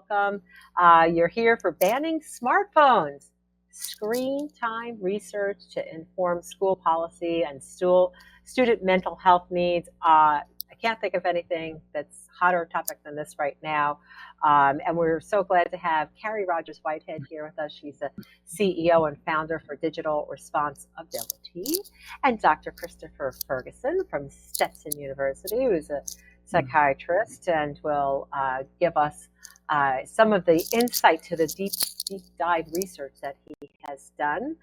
welcome. You're here for banning smartphones, screen time research to inform school policy and student mental health needs. I can't think of anything that's hotter topic than this right now. And we're so glad to have Carrie Rogers-Whitehead here with us. She's a CEO and founder for Digital Respons-Ability, and Dr. Christopher Ferguson from Stetson University, who's a psychiatrist and will give us some of the insight to the deep dive research that he has done.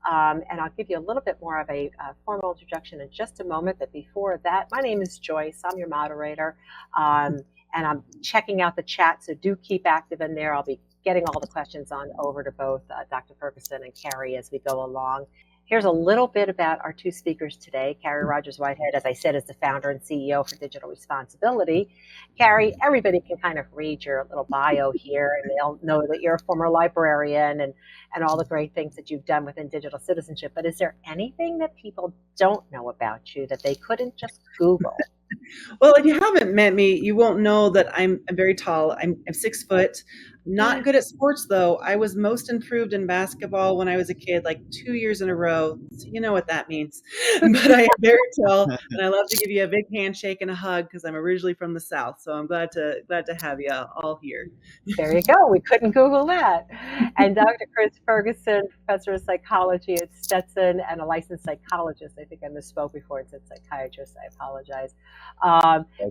And I'll give you a little bit more of a formal introduction in just a moment. But before that, my name is Joyce. I'm your moderator. And I'm checking out the chat, so do keep active in there. I'll be getting all the questions on over to both Dr. Ferguson and Carrie as we go along. Here's a little bit about our two speakers today. Carrie Rogers-Whitehead, as I said, is the founder and CEO for Digital Respons-Ability. Carrie, everybody can kind of read your little bio here, and they'll know that you're a former librarian and all the great things that you've done within digital citizenship. But is there anything that people don't know about you that they couldn't just Google? Well, if you haven't met me, you won't know that I'm very tall. I'm 6 foot. Not good at sports, though. I was most improved in basketball when I was a kid, like 2 years in a row. So you know what that means. But I am very tall, and I love to give you a big handshake and a hug because I'm originally from the South. So I'm glad to have you all here. There you go. We couldn't Google that. And Dr. Chris Ferguson, professor of psychology at Stetson and a licensed psychologist. I think I misspoke before and said psychiatrist. I apologize.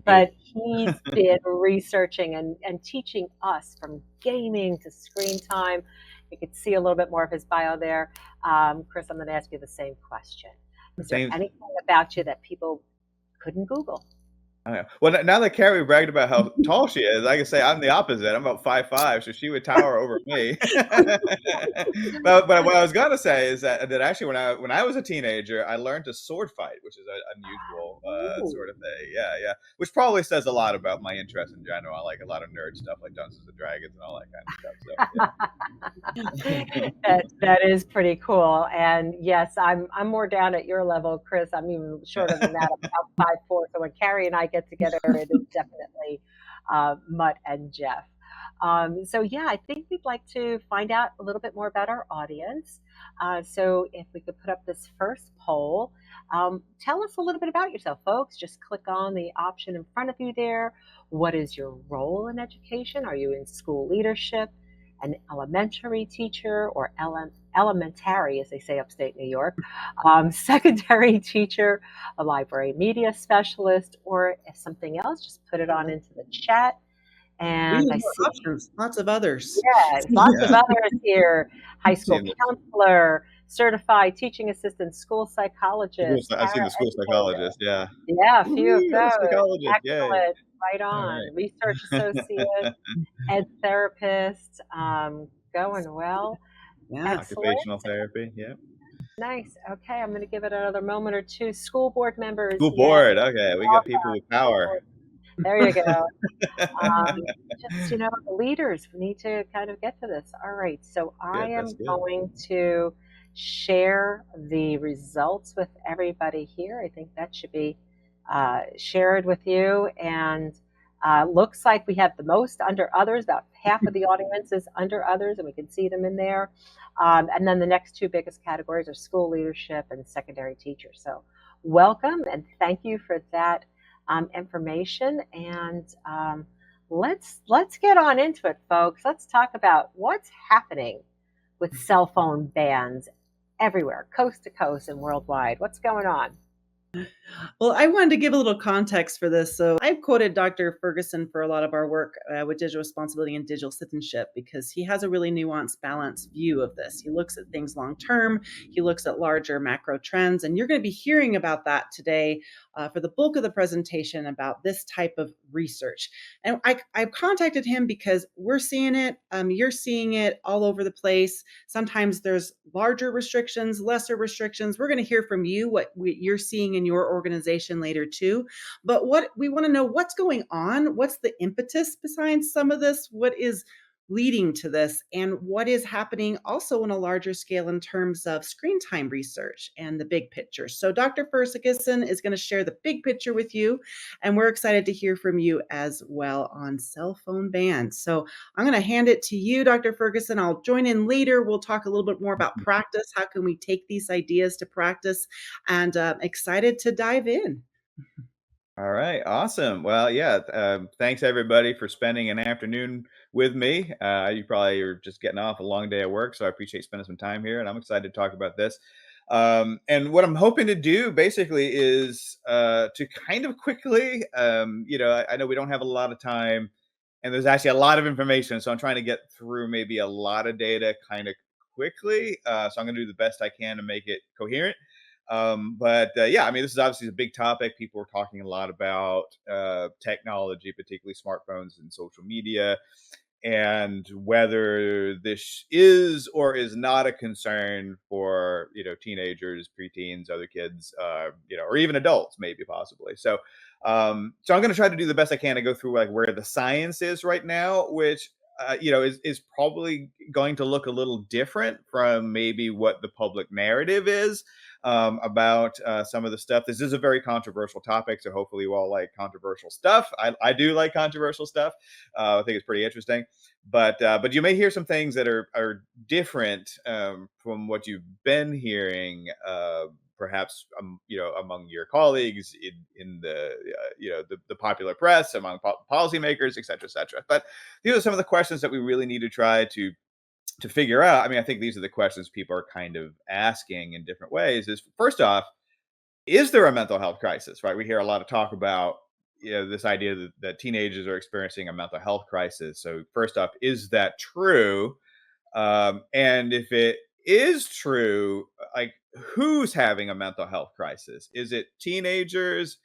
But he's been researching and teaching us from gaming to screen time. You could see a little bit more of his bio there. Chris, I'm going to ask you the same question. Is there anything about you that people couldn't Google? Oh, well, now that Carrie bragged about how tall she is, I can say I'm the opposite. I'm about 5'5", so she would tower over me. but what I was gonna say is that actually when I was a teenager, I learned to sword fight, which is an unusual sort of thing. Yeah. Which probably says a lot about my interest in general. I like a lot of nerd stuff like Dungeons and Dragons and all that kind of stuff. So, yeah. that is pretty cool. And yes, I'm more down at your level, Chris. I'm even shorter than that. I'm about 5'4". So when Carrie and I get together, it is definitely Mutt and Jeff. So yeah, I think we'd like to find out a little bit more about our audience. So if we could put up this first poll, tell us a little bit about yourself, folks. Just click on the option in front of you there. What is your role in education? Are you in school leadership, an elementary teacher, or elementary, as they say upstate New York, secondary teacher, a library media specialist, or something else? Just put it on into the chat. And I see options, lots of others. Yeah, lots of others here. High school counselor, certified teaching assistant, school psychologist. I've seen the school psychologist, yeah. Yeah, a few of those. Excellent, yay. Right on. Right. Research associate, ed therapist, going well. Yeah, occupational therapy, yeah. Nice. Okay, I'm going to give it another moment or two. School board members. School board, okay. We got people with power. There you go. Just, the leaders, we need to kind of get to this. All right, so I am going to share the results with everybody here. I think that should be shared with you. And looks like we have the most under others. About half of the audience is under others, and we can see them in there. And then the next two biggest categories are school leadership and secondary teachers. So welcome, and thank you for that information. And let's get on into it, folks. Let's talk about what's happening with cell phone bans everywhere, coast to coast and worldwide. What's going on? Well, I wanted to give a little context for this. So I've quoted Dr. Ferguson for a lot of our work with digital responsibility and digital citizenship because he has a really nuanced, balanced view of this. He looks at things long term. He looks at larger macro trends. And you're going to be hearing about that today for the bulk of the presentation about this type of research. And I've contacted him because we're seeing it. You're seeing it all over the place. Sometimes there's larger restrictions, lesser restrictions. We're going to hear from you what you're seeing in your organization later too. But what we want to know, what's going on? What's the impetus behind some of this? What is leading to this and what is happening also on a larger scale in terms of screen time research and the big picture. So Dr. Ferguson is going to share the big picture with you, and we're excited to hear from you as well on cell phone bans. So I'm going to hand it to you, Dr. Ferguson. I'll join in later. We'll talk a little bit more about practice. How can we take these ideas to practice? And excited to dive in. All right, awesome. Well, yeah, thanks everybody for spending an afternoon with me. You probably are just getting off a long day at work, so I appreciate spending some time here, and I'm excited to talk about this. And what I'm hoping to do basically is to kind of quickly, I know we don't have a lot of time, and there's actually a lot of information, so I'm trying to get through maybe a lot of data kind of quickly. So I'm going to do the best I can to make it coherent. But yeah, I mean, this is obviously a big topic. People are talking a lot about technology, particularly smartphones and social media, and whether this is or is not a concern for teenagers, preteens, other kids, or even adults, maybe possibly. So I'm going to try to do the best I can to go through like where the science is right now, which is probably going to look a little different from maybe what the public narrative is about some of the stuff. This is a very controversial topic, so hopefully you all like controversial stuff. I do like controversial stuff. I think it's pretty interesting. But you may hear some things that are different from what you've been hearing, perhaps among your colleagues in the the popular press, among policymakers, et cetera, et cetera. But these are some of the questions that we really need to try to figure out. I mean, I think these are the questions people are kind of asking in different ways. Is first off, is there a mental health crisis? Right? We hear a lot of talk about this idea that teenagers are experiencing a mental health crisis. So first off, is that true? And if it is true, like who's having a mental health crisis? Is it teenagers?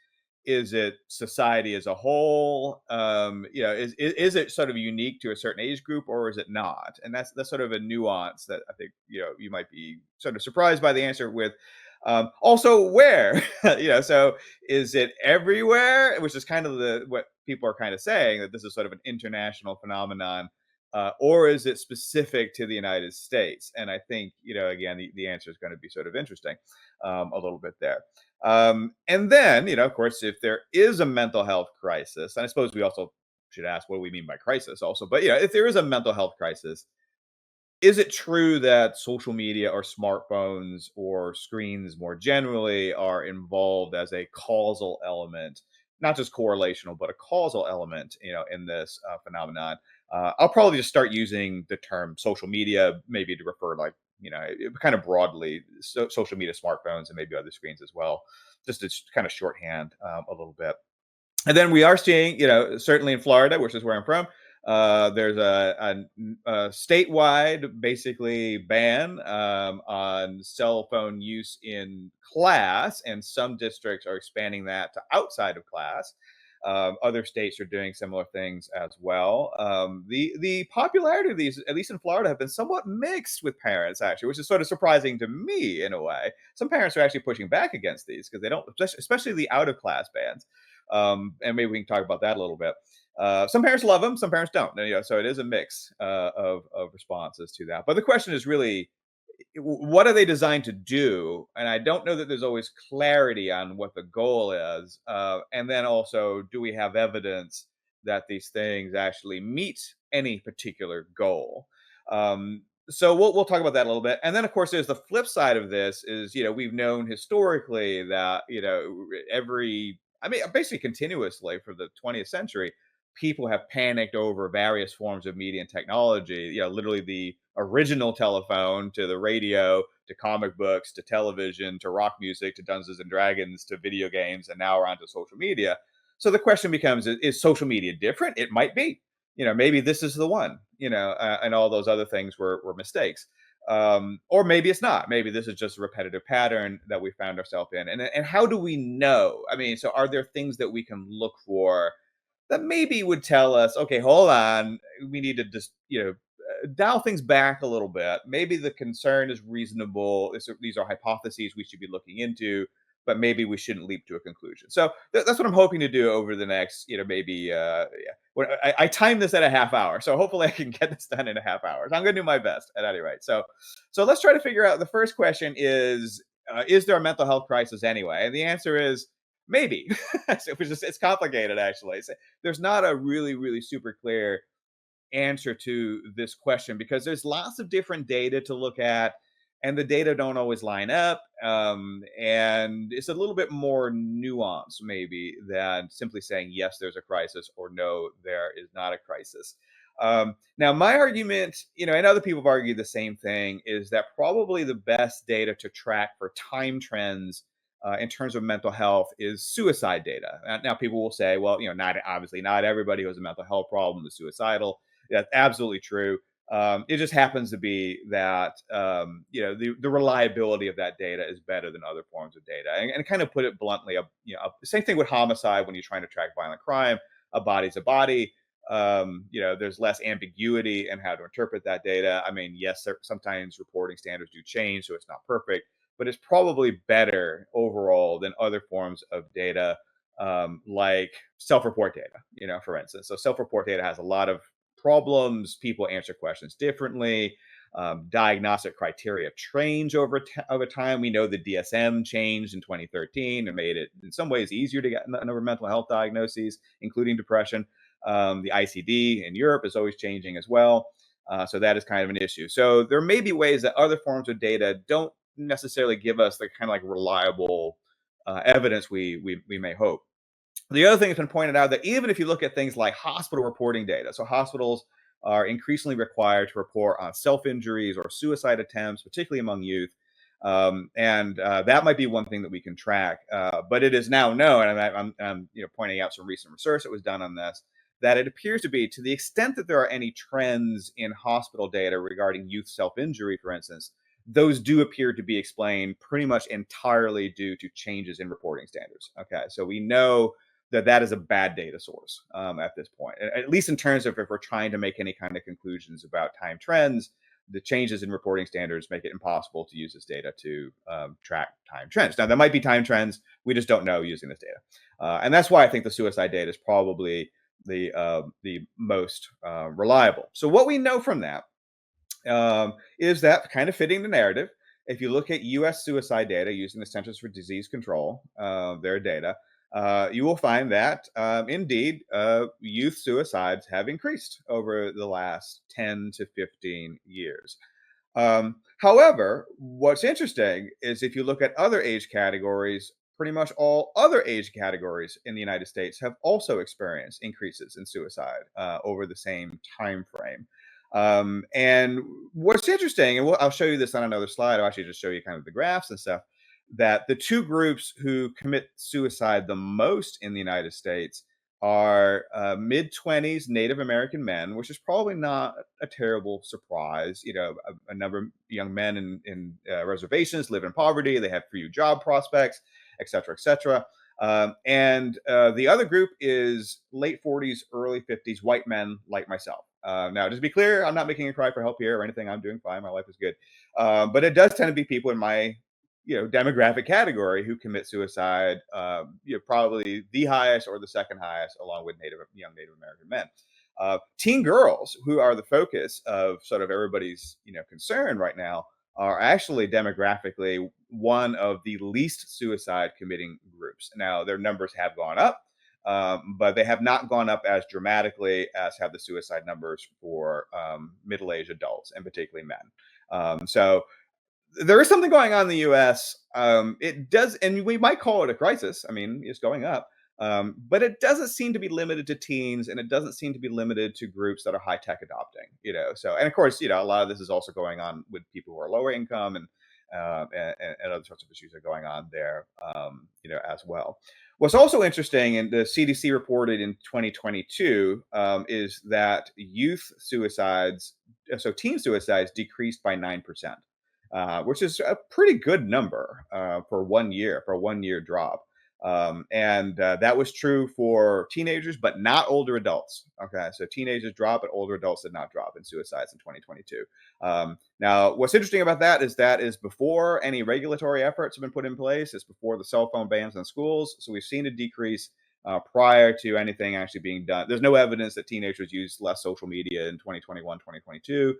Is it society as a whole? Is it sort of unique to a certain age group, or is it not? And that's sort of a nuance that I think you might be sort of surprised by the answer with. Also, where so is it everywhere? Which is kind of what people are kind of saying, that this is sort of an international phenomenon. Or is it specific to the United States? And I think, again, the answer is going to be sort of interesting a little bit there. And then, of course, if there is a mental health crisis, and I suppose we also should ask what do we mean by crisis also, but if there is a mental health crisis, is it true that social media or smartphones or screens more generally are involved as a causal element, not just correlational, but a causal element, in this phenomenon? I'll probably just start using the term social media, maybe to refer like, kind of broadly, social media, smartphones, and maybe other screens as well, just to kind of shorthand a little bit. And then we are seeing, certainly in Florida, which is where I'm from, there's a statewide, basically, ban on cell phone use in class, and some districts are expanding that to outside of class. Other states are doing similar things as well. The popularity of these, at least in Florida, have been somewhat mixed with parents, actually, which is sort of surprising to me in a way. Some parents are actually pushing back against these because they don't, especially the out of class bans. And maybe we can talk about that a little bit. Some parents love them, some parents don't. So it is a mix of responses to that. But the question is really, what are they designed to do? And I don't know that there's always clarity on what the goal is. And then also, do we have evidence that these things actually meet any particular goal? So we'll talk about that a little bit. And then, of course, there's the flip side of this is, we've known historically that, basically continuously for the 20th century, people have panicked over various forms of media and technology, literally the original telephone to the radio to comic books to television to rock music to Dungeons and Dragons to video games, and now we're onto social media. So the question becomes, is social media different? It might be. Maybe this is the one, and all those other things were mistakes. Or maybe it's not. Maybe this is just a repetitive pattern that we found ourselves in. And how do we know? I mean, so are there things that we can look for that maybe would tell us, okay, hold on, we need to just, dial things back a little bit. Maybe the concern is reasonable. These are hypotheses we should be looking into, but maybe we shouldn't leap to a conclusion. So that's what I'm hoping to do over the next, maybe I timed this at a half hour, so hopefully I can get this done in a half hour. So I'm going to do my best at any rate. So let's try to figure out. The first question is there a mental health crisis anyway? And the answer is maybe. It's complicated actually. There's not a really super clear answer to this question because there's lots of different data to look at, and the data don't always line up. And it's a little bit more nuanced, maybe, than simply saying, yes, there's a crisis, or no, there is not a crisis. Now, my argument, and other people have argued the same thing, is that probably the best data to track for time trends in terms of mental health is suicide data. Now, people will say, well, not everybody who has a mental health problem is suicidal. That's absolutely true. It just happens to be that the reliability of that data is better than other forms of data. And kind of put it bluntly, same thing with homicide. When you're trying to track violent crime, a body's a body. There's less ambiguity in how to interpret that data. I mean, yes, sometimes reporting standards do change, so it's not perfect, but it's probably better overall than other forms of data, like self-report data, for instance. So self-report data has a lot of problems. People answer questions differently. Diagnostic criteria change over time. We know the DSM changed in 2013 and made it in some ways easier to get a number of mental health diagnoses, including depression. The ICD in Europe is always changing as well. So that is kind of an issue. So there may be ways that other forms of data don't necessarily give us the kind of like reliable evidence we may hope. The other thing that's been pointed out that even if you look at things like hospital reporting data, so hospitals are increasingly required to report on self-injuries or suicide attempts, particularly among youth. And that might be one thing that we can track. But it is now known, and I'm pointing out some recent research that was done on this, that it appears to be, to the extent that there are any trends in hospital data regarding youth self-injury, for instance, those do appear to be explained pretty much entirely due to changes in reporting standards. Okay, so we know that is a bad data source at this point, at least in terms of if we're trying to make any kind of conclusions about time trends. The changes in reporting standards make it impossible to use this data to track time trends. Now, there might be time trends. We just don't know using this data. And that's why I think the suicide data is probably the most reliable. So what we know from that is that, kind of fitting the narrative, if you look at U.S. suicide data using the Centers for Disease Control, their data, you will find that indeed youth suicides have increased over the last 10 to 15 years. However, what's interesting is if you look at other age categories, pretty much all other age categories in the United States have also experienced increases in suicide over the same time frame. And what's interesting, and I'll show you this on another slide, I'll actually just show you kind of the graphs and stuff, that the two groups who commit suicide the most in the United States are mid-20s Native American men, which is probably not a terrible surprise. A number of young men in reservations live in poverty, they have few job prospects, et cetera, et cetera. And the other group is late 40s, early 50s white men like myself. Now, just to be clear, I'm not making a cry for help here or anything. I'm doing fine. My life is good. But it does tend to be people in my demographic category who commit suicide, probably the highest or the second highest, along with young Native American men. Teen girls, who are the focus of sort of everybody's concern right now, are actually demographically one of the least suicide committing groups. Now, their numbers have gone up, but they have not gone up as dramatically as have the suicide numbers for middle-aged adults, and particularly men. So there is something going on in the U.S. It does, and we might call it a crisis. I mean, it's going up, but it doesn't seem to be limited to teens, and it doesn't seem to be limited to groups that are high tech adopting. So, and of course, a lot of this is also going on with people who are lower income, and other sorts of issues are going on there, as well. What's also interesting, and the CDC reported in 2022, is that youth suicides, so teen suicides, decreased by 9%. Which is a pretty good number for 1 year, for a 1 year drop. And that was true for teenagers, but not older adults. Okay, so teenagers drop, but older adults did not drop in suicides in 2022. Now, what's interesting about that is before any regulatory efforts have been put in place. It's before the cell phone bans in schools. So we've seen a decrease prior to anything actually being done. There's no evidence that teenagers use less social media in 2021, 2022.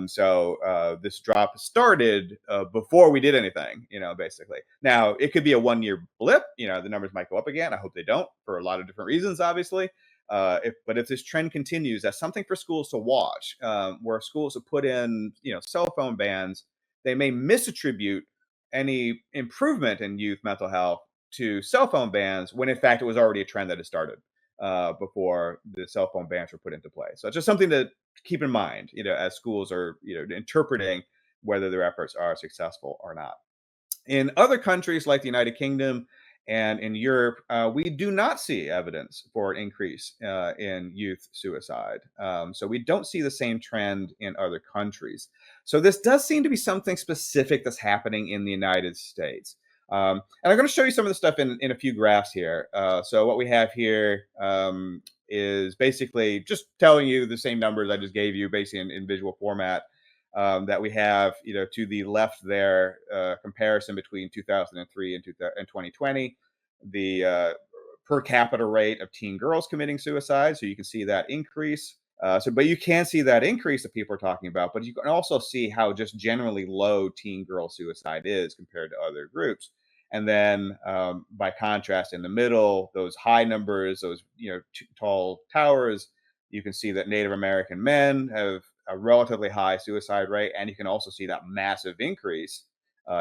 So this drop started before we did anything, basically. Now, it could be a 1-year blip. The numbers might go up again. I hope they don't, for a lot of different reasons, obviously. But if this trend continues, that's something for schools to watch, where schools have put in, cell phone bans. They may misattribute any improvement in youth mental health to cell phone bans, when in fact it was already a trend that had started before the cell phone bans were put into place. So it's just something to keep in mind, as schools are, interpreting whether their efforts are successful or not. In other countries like the United Kingdom and in Europe, we do not see evidence for an increase in youth suicide. So we don't see the same trend in other countries. So this does seem to be something specific that's happening in the United States. And I'm going to show you some of the stuff in a few graphs here. So what we have here is basically just telling you the same numbers I just gave you, basically in visual format. That we have, to the left there, comparison between 2003 and 2020, the per capita rate of teen girls committing suicide. So you can see that increase. But you can see that increase that people are talking about, but you can also see how just generally low teen girl suicide is compared to other groups. And then by contrast, in the middle, those high numbers, those tall towers, you can see that Native American men have a relatively high suicide rate, and you can also see that massive increase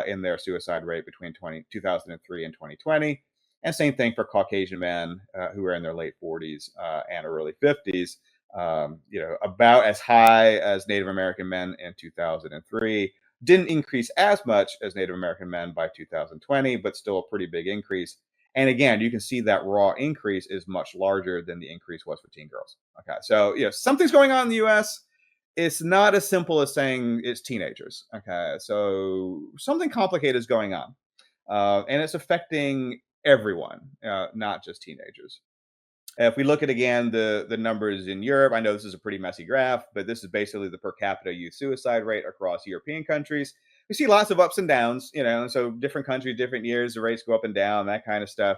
in their suicide rate between 2003 and 2020. And same thing for Caucasian men who are in their late 40s and early 50s. About as high as Native American men in 2003. Didn't increase as much as Native American men by 2020, but still a pretty big increase. And again, you can see that raw increase is much larger than the increase was for teen girls. Okay, so something's going on in the U.S. It's not as simple as saying it's teenagers. Okay, so something complicated is going on, and it's affecting everyone, not just teenagers. If we look at, again, the numbers in Europe, I know this is a pretty messy graph, but this is basically the per capita youth suicide rate across European countries. We see lots of ups and downs, so different countries, different years, the rates go up and down, that kind of stuff.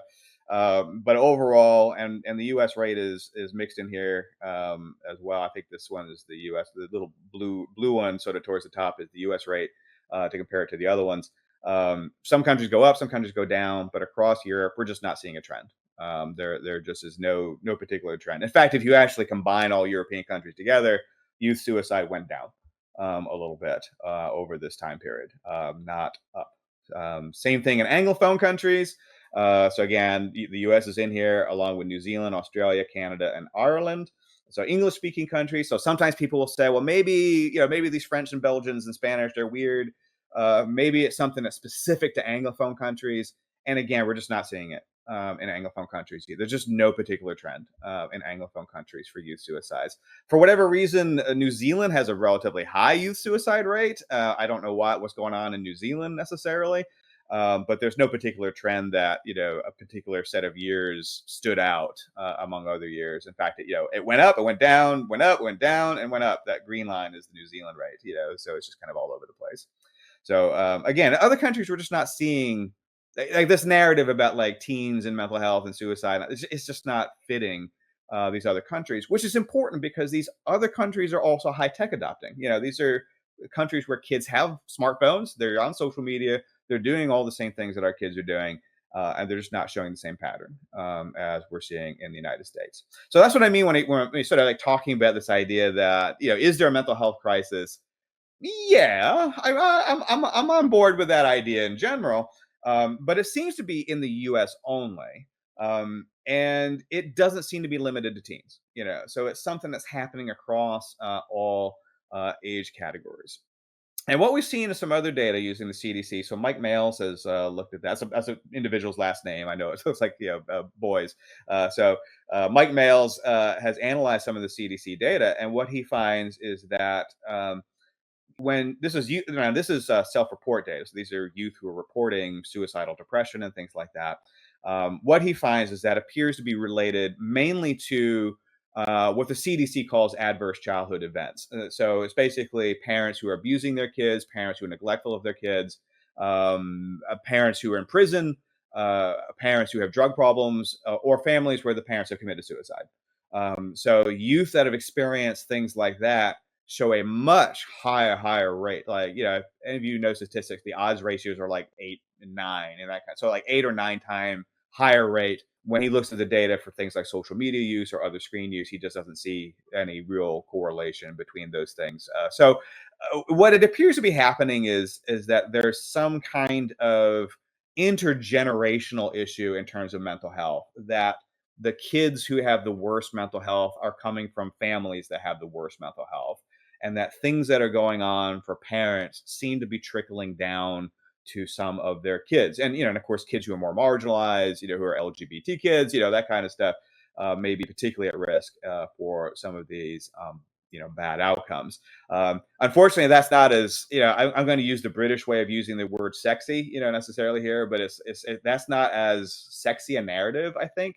But overall, and the U.S. rate is mixed in here as well. I think this one is the U.S. The little blue one sort of towards the top is the U.S. rate to compare it to the other ones. Some countries go up, some countries go down, but across Europe, we're just not seeing a trend. There just is no particular trend. In fact, if you actually combine all European countries together, youth suicide went down a little bit over this time period, not up. Same thing in Anglophone countries. So again, the US is in here along with New Zealand, Australia, Canada, and Ireland. So English-speaking countries. So sometimes people will say, well, maybe these French and Belgians and Spanish, they're weird. Maybe it's something that's specific to Anglophone countries. And again, we're just not seeing it in Anglophone countries. There's just no particular trend in Anglophone countries for youth suicides. For whatever reason, New Zealand has a relatively high youth suicide rate. I don't know what's going on in New Zealand necessarily, but there's no particular trend that a particular set of years stood out among other years. In fact, it went up, it went down, went up, went down, and went up. That green line is the New Zealand rate. So it's just kind of all over the place. So again, other countries we're just not seeing like this narrative about like teens and mental health and suicide. It's just not fitting these other countries, which is important because these other countries are also high tech adopting. These are countries where kids have smartphones, they're on social media, they're doing all the same things that our kids are doing, and they're just not showing the same pattern as we're seeing in the United States. So that's what I mean when we sort of like talking about this idea that is there a mental health crisis? Yeah, I'm on board with that idea in general. But it seems to be in the U.S. only, and it doesn't seem to be limited to teens. So it's something that's happening across all age categories. And what we've seen is some other data using the CDC. So Mike Males has looked at that. That's an individual's last name. I know it looks like boys. So Mike Males has analyzed some of the CDC data, and what he finds is that when this is self-report data, so these are youth who are reporting suicidal depression and things like that. What he finds is that appears to be related mainly to what the CDC calls adverse childhood events. So it's basically parents who are abusing their kids, parents who are neglectful of their kids, parents who are in prison, parents who have drug problems, or families where the parents have committed suicide. So youth that have experienced things like that show a much higher rate. Like, if any of you know statistics, the odds ratios are like 8 and 9 and that kind. So like 8 or 9 time higher rate when he looks at the data for things like social media use or other screen use. He just doesn't see any real correlation between those things. What it appears to be happening is that there's some kind of intergenerational issue in terms of mental health, that the kids who have the worst mental health are coming from families that have the worst mental health, and that things that are going on for parents seem to be trickling down to some of their kids. And of course, kids who are more marginalized, who are LGBT kids, that kind of stuff, may be particularly at risk for some of these bad outcomes. Unfortunately, that's not as, I'm going to use the British way of using the word sexy, necessarily here, but that's not as sexy a narrative, I think,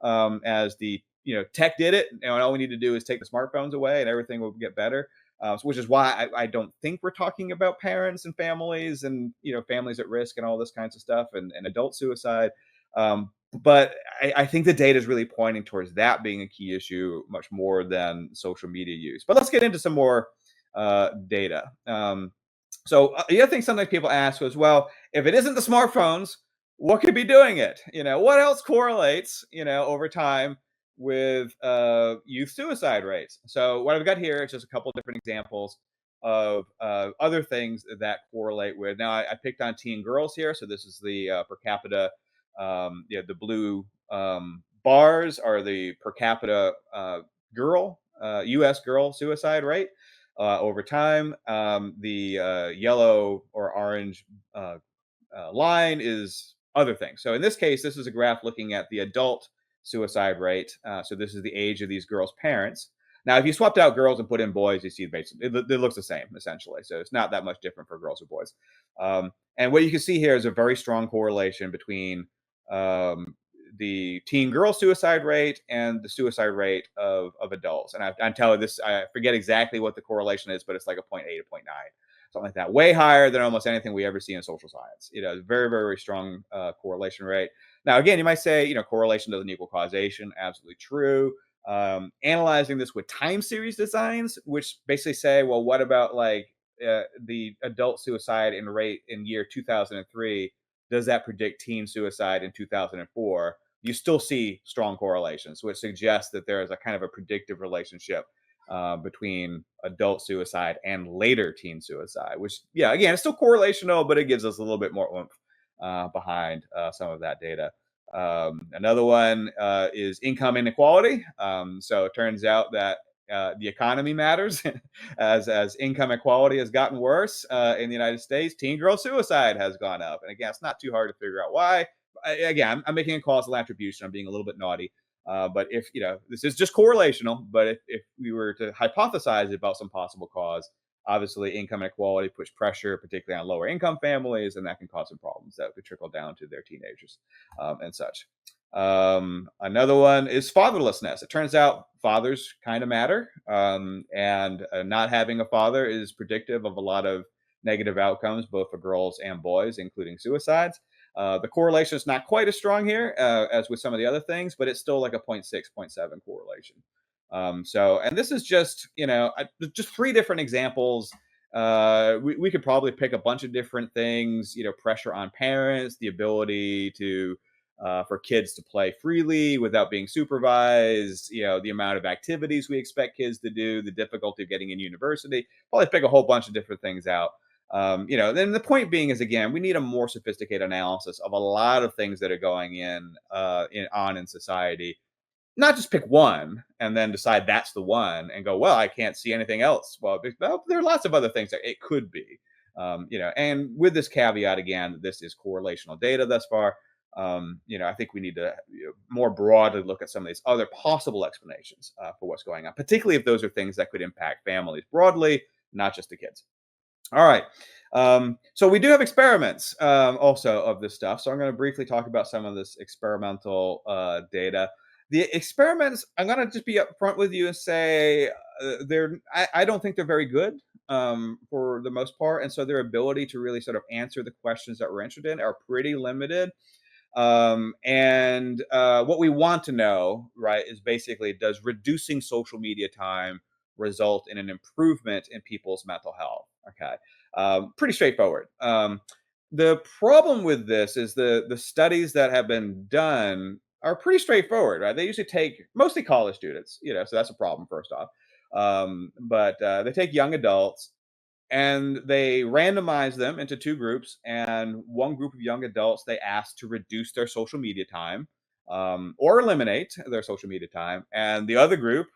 as the tech did it, and all we need to do is take the smartphones away and everything will get better. Which is why I don't think we're talking about parents and families and families at risk and all this kinds of stuff, and adult suicide. But I think the data is really pointing towards that being a key issue much more than social media use. But let's get into some more data. The other thing sometimes people ask was, well, if it isn't the smartphones, what could be doing it? What else correlates, over time with youth suicide rates? So what I've got here is just a couple of different examples of other things that correlate with. Now, I picked on teen girls here. So this is the per capita, the blue bars are the per capita U.S. girl suicide rate over time. The yellow or orange line is other things. So in this case, this is a graph looking at the adult suicide rate. So this is the age of these girls' parents. Now, if you swapped out girls and put in boys, you see basically it looks the same, essentially. So it's not that much different for girls or boys. And what you can see here is a very strong correlation between the teen girl suicide rate and the suicide rate of adults. And I'm telling this, I forget exactly what the correlation is, but it's like a 0.8 to 0.9, something like that. Way higher than almost anything we ever see in social science. Very, very strong correlation rate. Now, again, you might say, correlation doesn't equal causation. Absolutely true. Analyzing this with time series designs, which basically say, well, what about like the adult suicide rate in year 2003? Does that predict teen suicide in 2004? You still see strong correlations, which suggests that there is a kind of a predictive relationship between adult suicide and later teen suicide, which, yeah, again, it's still correlational, but it gives us a little bit more oomph behind some of that data. Another one is income inequality. So it turns out that the economy matters. as income equality has gotten worse in the United States, teen girl suicide has gone up. And again, it's not too hard to figure out why. Again, I'm making a causal attribution. I'm being a little bit naughty. But if, this is just correlational, but if we were to hypothesize about some possible cause, obviously income inequality puts pressure, particularly on lower income families, and that can cause some problems that could trickle down to their teenagers and such. Another one is fatherlessness. It turns out fathers kind of matter, and not having a father is predictive of a lot of negative outcomes, both for girls and boys, including suicides. The correlation is not quite as strong here as with some of the other things, but it's still like a 0.6, 0.7 correlation. And this is just, just 3 different examples. We could probably pick a bunch of different things, pressure on parents, the ability to for kids to play freely without being supervised, the amount of activities we expect kids to do, the difficulty of getting in university. Probably pick a whole bunch of different things out. Then the point being is, again, we need a more sophisticated analysis of a lot of things that are going on in society. Not just pick one and then decide that's the one and go, well, I can't see anything else. Well, there are lots of other things that it could be. And with this caveat, again, this is correlational data thus far. I think we need to more broadly look at some of these other possible explanations for what's going on, particularly if those are things that could impact families broadly, not just the kids. All right. So we do have experiments also of this stuff. So I'm going to briefly talk about some of this experimental data. The experiments, I'm going to just be upfront with you and say I don't think they're very good for the most part. And so their ability to really sort of answer the questions that we're interested in are pretty limited. And what we want to know, right, is basically, does reducing social media time result in an improvement in people's mental health? Okay, pretty straightforward. The problem with this is the studies that have been done are pretty straightforward, right? They usually take mostly college students, so that's a problem first off. But they take young adults and they randomize them into two groups. And one group of young adults, they ask to reduce their social media time, or eliminate their social media time, and the other group,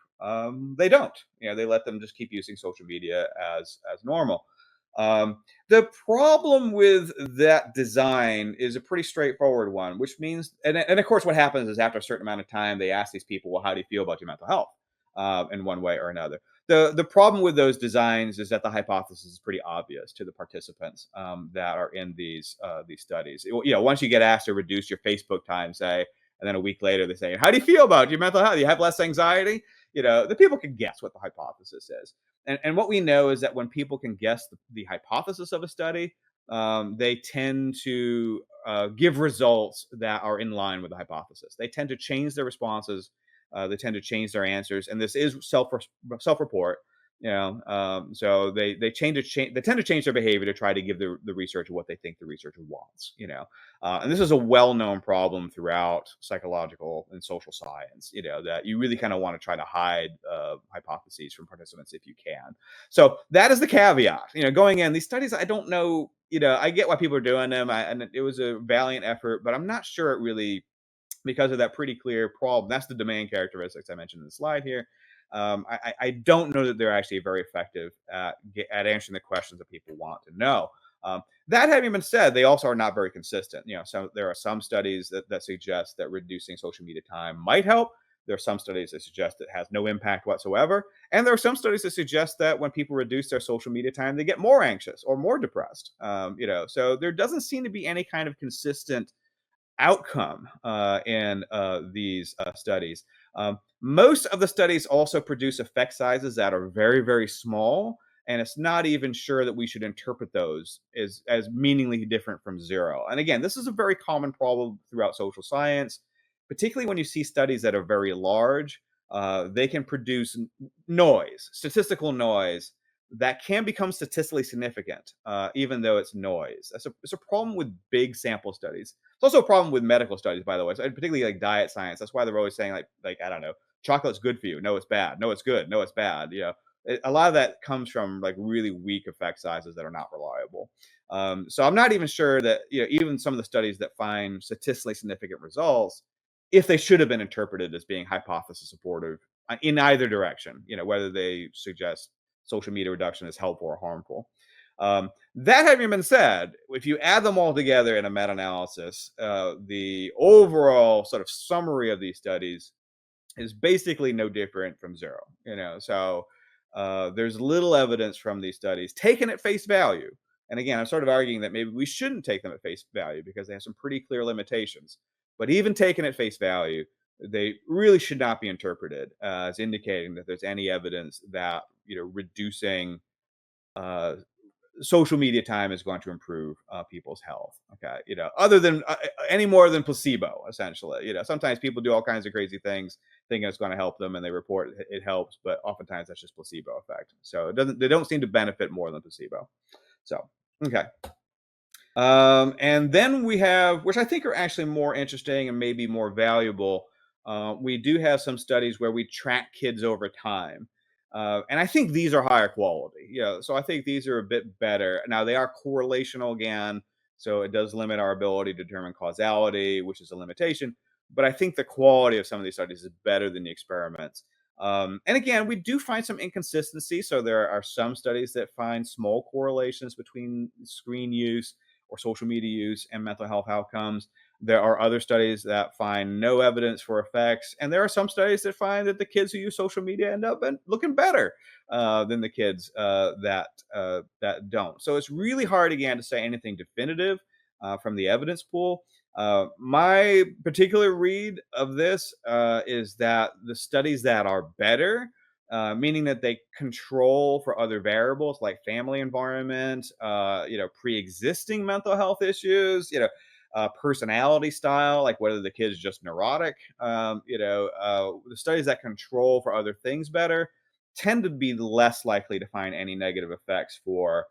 they don't. They let them just keep using social media as normal. The problem with that design is a pretty straightforward one, which means, and of course, what happens is after a certain amount of time, they ask these people, well, how do you feel about your mental health, in one way or another. The problem with those designs is that the hypothesis is pretty obvious to the participants, that are in these studies. Once you get asked to reduce your Facebook time, say, and then a week later they say, how do you feel about your mental health? You have less anxiety? The people can guess what the hypothesis is. And what we know is that when people can guess the hypothesis of a study, they tend to give results that are in line with the hypothesis. They tend to change their responses. They tend to change their answers, and this is self-report. So they tend to change their behavior to try to give the researcher what they think the researcher wants. And this is a well-known problem throughout psychological and social science. That you really kind of want to try to hide hypotheses from participants if you can. So that is the caveat. Going in these studies, I don't know. I get why people are doing them, and it was a valiant effort, but I'm not sure it really, because of that pretty clear problem. That's the domain characteristics I mentioned in the slide here. I don't know that they're actually very effective at answering the questions that people want to know. That having been said, they also are not very consistent. So there are some studies that suggest that reducing social media time might help. There are some studies that suggest it has no impact whatsoever. And there are some studies that suggest that when people reduce their social media time, they get more anxious or more depressed. So there doesn't seem to be any kind of consistent outcome in these studies. Most of the studies also produce effect sizes that are very, very small, and it's not even sure that we should interpret those as meaningfully different from zero. And again, this is a very common problem throughout social science, particularly when you see studies that are very large. They can produce statistical noise, that can become statistically significant, even though it's noise. It's a problem with big sample studies. It's also a problem with medical studies, by the way, so, and particularly like diet science. That's why they're always saying like I don't know, chocolate's good for you. No, it's bad. No, it's good. No, it's bad. A lot of that comes from like really weak effect sizes that are not reliable. So I'm not even sure that even some of the studies that find statistically significant results, if they should have been interpreted as being hypothesis supportive in either direction, whether they suggest social media reduction is helpful or harmful. That having been said, if you add them all together in a meta-analysis, the overall sort of summary of these studies is basically no different from zero. So there's little evidence from these studies taken at face value. And again, I'm sort of arguing that maybe we shouldn't take them at face value because they have some pretty clear limitations. But even taken at face value, they really should not be interpreted as indicating that there's any evidence that reducing social media time is going to improve people's health. Okay, other than any more than placebo, essentially. Sometimes people do all kinds of crazy things thinking it's going to help them, and they report it helps, but oftentimes that's just placebo effect. So they don't seem to benefit more than placebo. So okay. And then we have, which I think are actually more interesting and maybe more valuable, we do have some studies where we track kids over time. And I think these are higher quality. So I think these are a bit better. Now, they are correlational again, so it does limit our ability to determine causality, which is a limitation. But I think the quality of some of these studies is better than the experiments. And again, we do find some inconsistency. So there are some studies that find small correlations between screen use or social media use and mental health outcomes. There are other studies that find no evidence for effects, and there are some studies that find that the kids who use social media end up looking better than the kids that don't. So it's really hard again to say anything definitive from the evidence pool. My particular read of this is that the studies that are better, meaning that they control for other variables like family environment, pre-existing mental health issues, personality style, like whether the kid's just neurotic. The studies that control for other things better tend to be less likely to find any negative effects for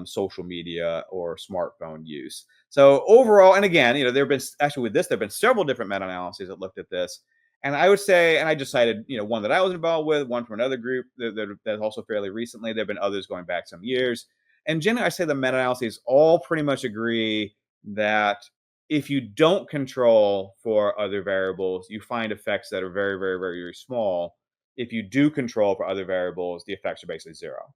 social media or smartphone use. So overall, and again, there have been actually with this, there have been several different meta-analyses that looked at this. And I would say, and I just cited, one that I was involved with, one from another group that's also fairly recently. There have been others going back some years. And generally, I say the meta-analyses all pretty much agree that if you don't control for other variables, you find effects that are very, very, very, very small. If you do control for other variables, the effects are basically zero,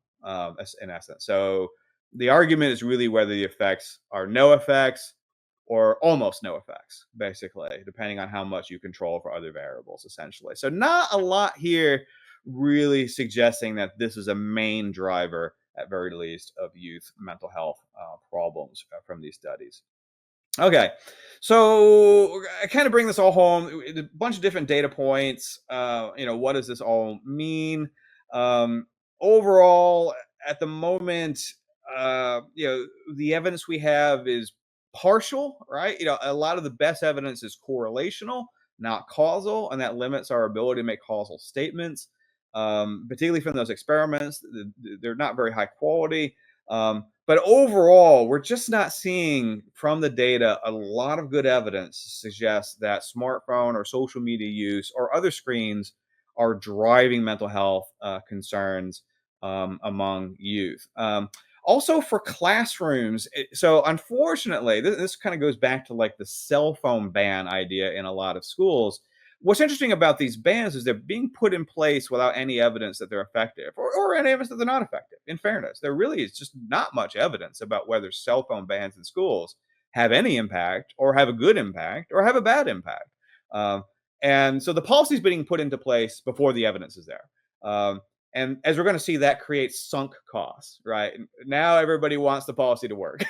in essence. So the argument is really whether the effects are no effects or almost no effects, basically, depending on how much you control for other variables, essentially. So not a lot here really suggesting that this is a main driver, at very least, of youth mental health problems from these studies. Okay, so I kind of bring this all home. A bunch of different data points. What does this all mean? Overall, at the moment, the evidence we have is partial, right? A lot of the best evidence is correlational, not causal, and that limits our ability to make causal statements, particularly from those experiments. They're not very high quality. But overall, we're just not seeing from the data a lot of good evidence to suggest that smartphone or social media use or other screens are driving mental health concerns among youth. Also for classrooms, so unfortunately, this kind of goes back to like the cell phone ban idea in a lot of schools. What's interesting about these bans is they're being put in place without any evidence that they're effective or any evidence that they're not effective. In fairness, there really is just not much evidence about whether cell phone bans in schools have any impact or have a good impact or have a bad impact. And so the policy is being put into place before the evidence is there. And as we're going to see, that creates sunk costs, right? Now everybody wants the policy to work.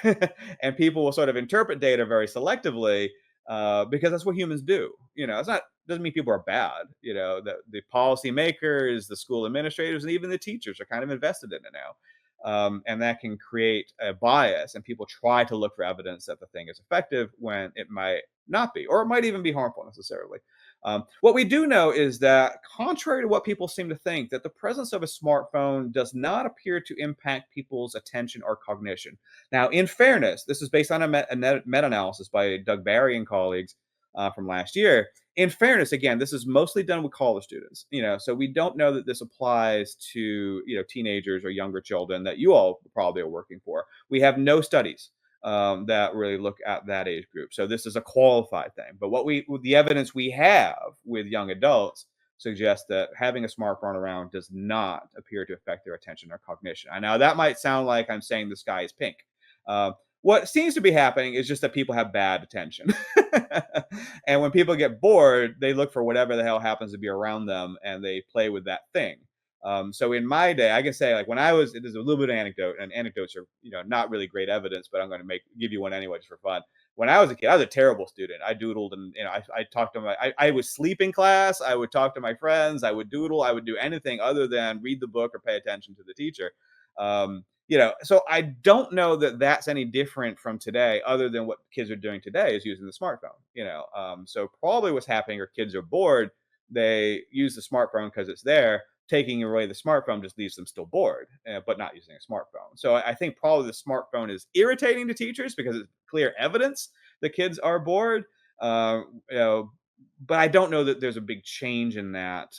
And people will sort of interpret data very selectively because that's what humans do. It's not doesn't mean people are bad. The policymakers, the school administrators, and even the teachers are kind of invested in it now, and that can create a bias. And people try to look for evidence that the thing is effective when it might not be, or it might even be harmful necessarily. What we do know is that, contrary to what people seem to think, that the presence of a smartphone does not appear to impact people's attention or cognition. Now, in fairness, this is based on a meta-analysis by Doug Barry and colleagues from last year. In fairness, again, this is mostly done with college students, so we don't know that this applies to, teenagers or younger children that you all probably are working for. We have no studies that really look at that age group. So this is a qualified thing. But the evidence we have with young adults suggests that having a smartphone around does not appear to affect their attention or cognition. I know that might sound like I'm saying the sky is pink. What seems to be happening is just that people have bad attention. And when people get bored, they look for whatever the hell happens to be around them and they play with that thing. So in my day, I can say, like, when I was, it is a little bit of anecdote, and anecdotes are, not really great evidence, but I'm going to give you one anyway just for fun. When I was a kid, I was a terrible student. I doodled, and I talked to I would sleep in class. I would talk to my friends. I would doodle. I would do anything other than read the book or pay attention to the teacher. So I don't know that that's any different from today, other than what kids are doing today is using the smartphone. So probably what's happening are kids are bored. They use the smartphone because it's there. Taking away the smartphone just leaves them still bored, but not using a smartphone. So I think probably the smartphone is irritating to teachers because it's clear evidence the kids are bored. But I don't know that there's a big change in that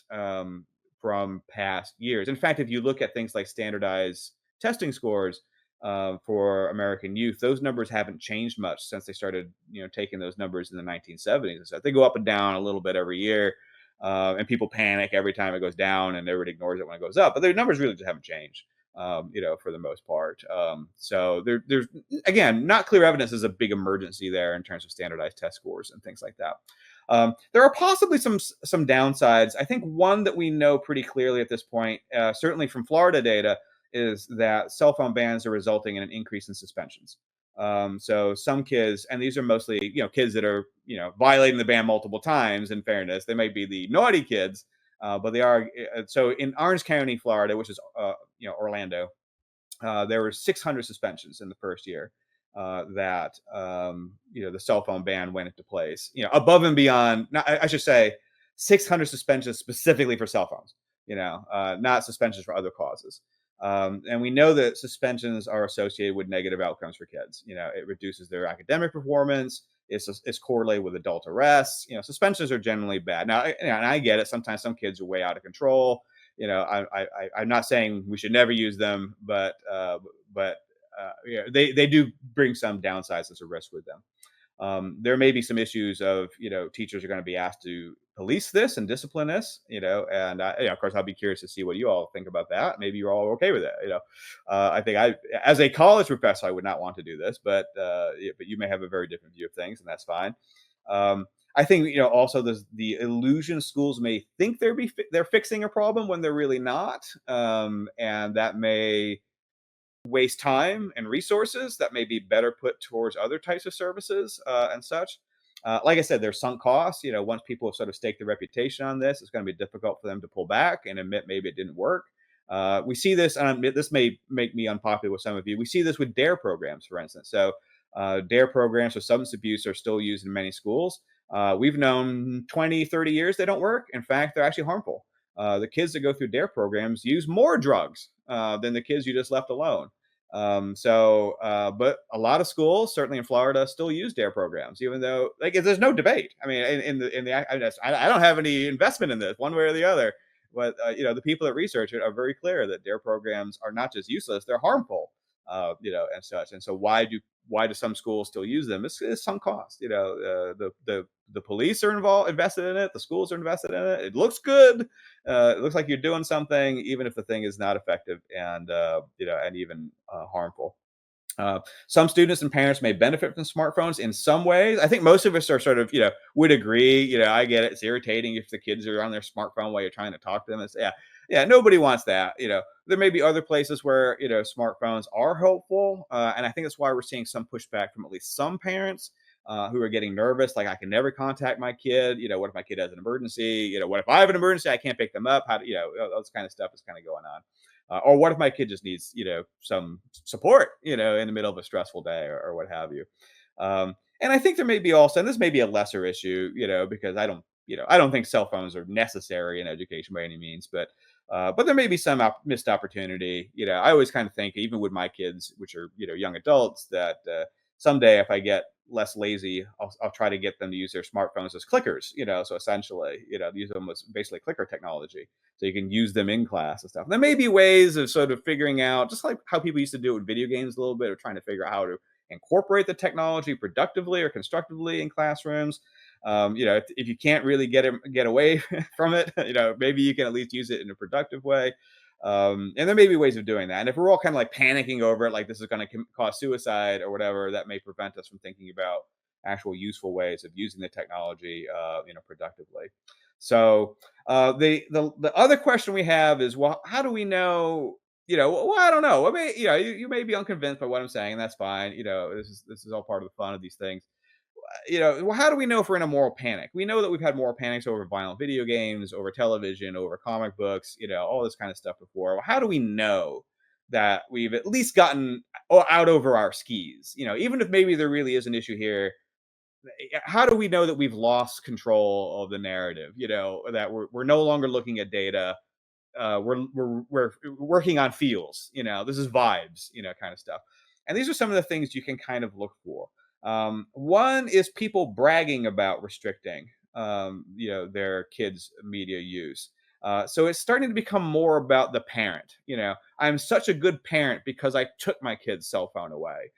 from past years. In fact, if you look at things like standardized testing scores for American youth, those numbers haven't changed much since they started, taking those numbers in the 1970s. So they go up and down a little bit every year. And people panic every time it goes down, and everybody ignores it when it goes up. But their numbers really just haven't changed, for the most part. So there's, again, not clear evidence is a big emergency there in terms of standardized test scores and things like that. There are possibly some downsides. I think one that we know pretty clearly at this point, certainly from Florida data, is that cell phone bans are resulting in an increase in suspensions. So some kids, and these are mostly, kids that are, violating the ban multiple times. In fairness, they may be the naughty kids, but they are. So in Orange County, Florida, which is, Orlando, there were 600 suspensions in the first year. that the cell phone ban went into place. Above and beyond. I should say 600 suspensions specifically for cell phones. Not suspensions for other causes. And we know that suspensions are associated with negative outcomes for kids. It reduces their academic performance. It's correlated with adult arrests. Suspensions are generally bad. Now, and I get it. Sometimes some kids are way out of control. I'm not saying we should never use them, but they do bring some downsides as a risk with them. There may be some issues of, teachers are going to be asked to police this and discipline this, and of course, I'll be curious to see what you all think about that. Maybe you're all okay with it. I think as a college professor, I would not want to do this, but you may have a very different view of things, and that's fine. I think, also there's the illusion schools may think they're fixing a problem when they're really not. And that may waste time and resources that may be better put towards other types of services and such. Like I said, there's sunk costs. Once people have sort of staked their reputation on this, it's going to be difficult for them to pull back and admit maybe it didn't work. We see this, and this may make me unpopular with some of you. We see this with DARE programs, for instance. So DARE programs for substance abuse are still used in many schools. We've known 20, 30 years they don't work. In fact, they're actually harmful. The kids that go through DARE programs use more drugs than the kids you just left alone. But a lot of schools, certainly in Florida, still use DARE programs, even though there's no debate. I mean, I don't have any investment in this one way or the other, but the people that research it are very clear that DARE programs are not just useless, they're harmful, and such. And so why do some schools still use them? It's some cost. The police are invested in it. The schools are invested in it. It looks good. It looks like you're doing something, even if the thing is not effective and even harmful. Some students and parents may benefit from smartphones in some ways. I think most of us are sort of, would agree. I get it. It's irritating if the kids are on their smartphone while you're trying to talk to them. Yeah, nobody wants that. There may be other places where, smartphones are helpful. And I think that's why we're seeing some pushback from at least some parents who are getting nervous. Like, I can never contact my kid. What if my kid has an emergency? What if I have an emergency? I can't pick them up. How do, those kind of stuff is kind of going on. Or what if my kid just needs, some support, in the middle of a stressful day or what have you. And I think there may be also, and this may be a lesser issue, because I don't think cell phones are necessary in education by any means, but there may be some missed opportunity. I always kind of think, even with my kids, which are, young adults, that someday if I get less lazy, I'll try to get them to use their smartphones as clickers, so essentially, use them as basically clicker technology. So you can use them in class and stuff. And there may be ways of sort of figuring out, just like how people used to do it with video games a little bit, of trying to figure out how to incorporate the technology productively or constructively in classrooms. If you can't really get away from it, maybe you can at least use it in a productive way. And there may be ways of doing that. And if we're all kind of like panicking over it, like this is going to cause suicide or whatever, that may prevent us from thinking about actual useful ways of using the technology, productively. So the other question we have is, well, how do we know? Well, I don't know. I mean, you may be unconvinced by what I'm saying, and that's fine. This is all part of the fun of these things. Well, how do we know if we're in a moral panic? We know that we've had moral panics over violent video games, over television, over comic books, all this kind of stuff before. Well, how do we know that we've at least gotten out over our skis? Even if maybe there really is an issue here, how do we know that we've lost control of the narrative? That we're no longer looking at data. We're working on feels. This is vibes. Kind of stuff. And these are some of the things you can kind of look for. One is people bragging about restricting, their kids' media use. So it's starting to become more about the parent. I'm such a good parent because I took my kid's cell phone away.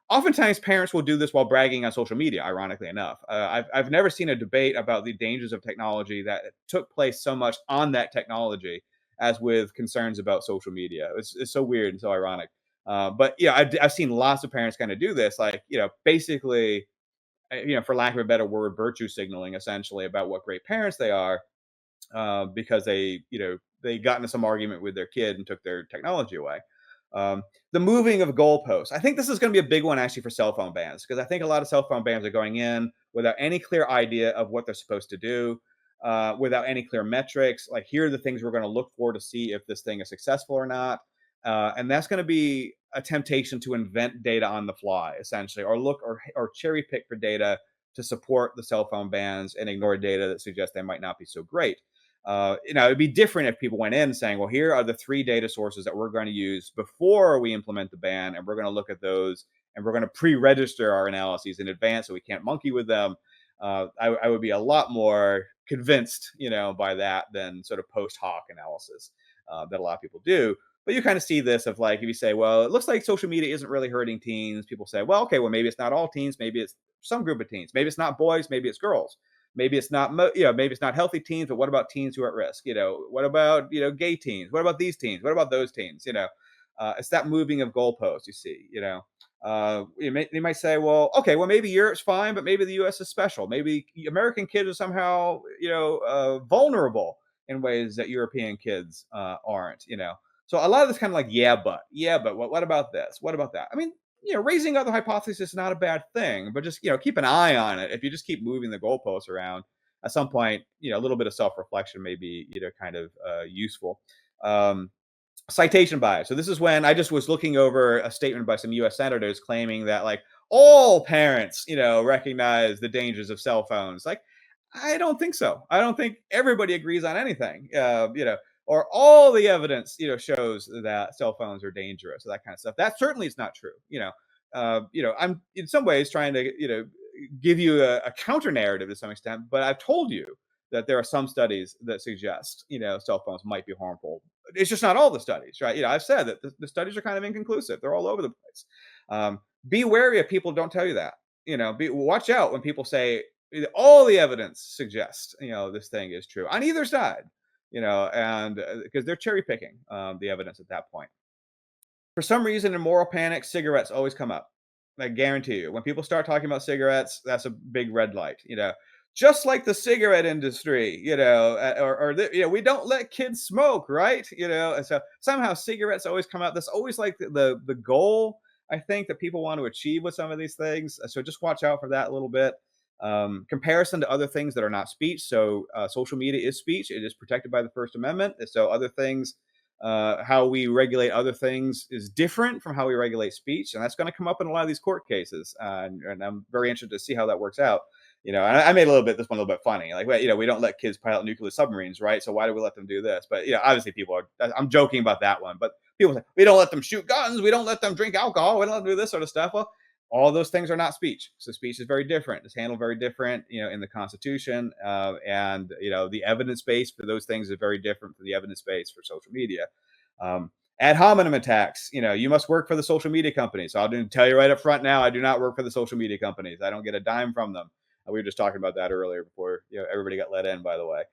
Oftentimes parents will do this while bragging on social media, ironically enough. I've never seen a debate about the dangers of technology that took place so much on that technology as with concerns about social media. It's so weird and so ironic. But I've seen lots of parents kind of do this, like, basically, for lack of a better word, virtue signaling essentially about what great parents they are, because they got into some argument with their kid and took their technology away. The moving of goalposts. I think this is going to be a big one actually for cell phone bans, because I think a lot of cell phone bans are going in without any clear idea of what they're supposed to do, without any clear metrics. Like, here are the things we're going to look for to see if this thing is successful or not. And that's going to be a temptation to invent data on the fly, essentially, or look or cherry pick for data to support the cell phone bans and ignore data that suggests they might not be so great. It'd be different if people went in saying, well, here are the 3 data sources that we're going to use before we implement the ban, and we're going to look at those, and we're going to pre-register our analyses in advance so we can't monkey with them. I would be a lot more convinced, by that than sort of post hoc analysis that a lot of people do. But you kind of see this of like, if you say, well, it looks like social media isn't really hurting teens, people say, well, okay, well, maybe it's not all teens, maybe it's some group of teens, maybe it's not boys, maybe it's girls. Maybe it's not, maybe it's not healthy teens, but what about teens who are at risk? What about, gay teens? What about these teens? What about those teens? It's that moving of goalposts, you see, they might say, well, okay, well, maybe Europe's fine, but maybe the US is special. Maybe American kids are somehow, vulnerable in ways that European kids aren't, So a lot of this kind of like, yeah, but what about this? What about that? I mean, raising other hypotheses is not a bad thing, but just, keep an eye on it. If you just keep moving the goalposts around, at some point, a little bit of self-reflection may be, kind of useful. Citation bias. So this is when I just was looking over a statement by some US senators claiming that like all parents, recognize the dangers of cell phones. Like, I don't think so. I don't think everybody agrees on anything. Or all the evidence, shows that cell phones are dangerous, or that kind of stuff. That certainly is not true. I'm in some ways trying to, give you a counter narrative to some extent, but I've told you that there are some studies that suggest, cell phones might be harmful. It's just not all the studies, right? I've said that the studies are kind of inconclusive. They're all over the place. Be wary of people who don't tell you that. Watch out when people say all the evidence suggests, this thing is true on either side. And because they're cherry picking the evidence at that point. For some reason, in moral panic, cigarettes always come up. I guarantee you, when people start talking about cigarettes, that's a big red light. Just like the cigarette industry, we don't let kids smoke, right? And so somehow cigarettes always come out. That's always like the goal, I think, that people want to achieve with some of these things. So just watch out for that a little bit. Comparison to other things that are not speech. So social media is speech. It is protected by the First Amendment. So other things, how we regulate other things is different from how we regulate speech. And that's going to come up in a lot of these court cases. And I'm very interested to see how that works out. And I made this one a little bit funny. Like, well, we don't let kids pilot nuclear submarines, right? So why do we let them do this? But, obviously I'm joking about that one. But people say, we don't let them shoot guns. We don't let them drink alcohol. We don't let them do this sort of stuff. Well, all those things are not speech. So speech is very different. It's handled very different, in the Constitution. And the evidence base for those things is very different from the evidence base for social media. Ad hominem attacks, you must work for the social media companies. So I'll tell you right up front now, I do not work for the social media companies. I don't get a dime from them. We were just talking about that earlier before everybody got let in, by the way.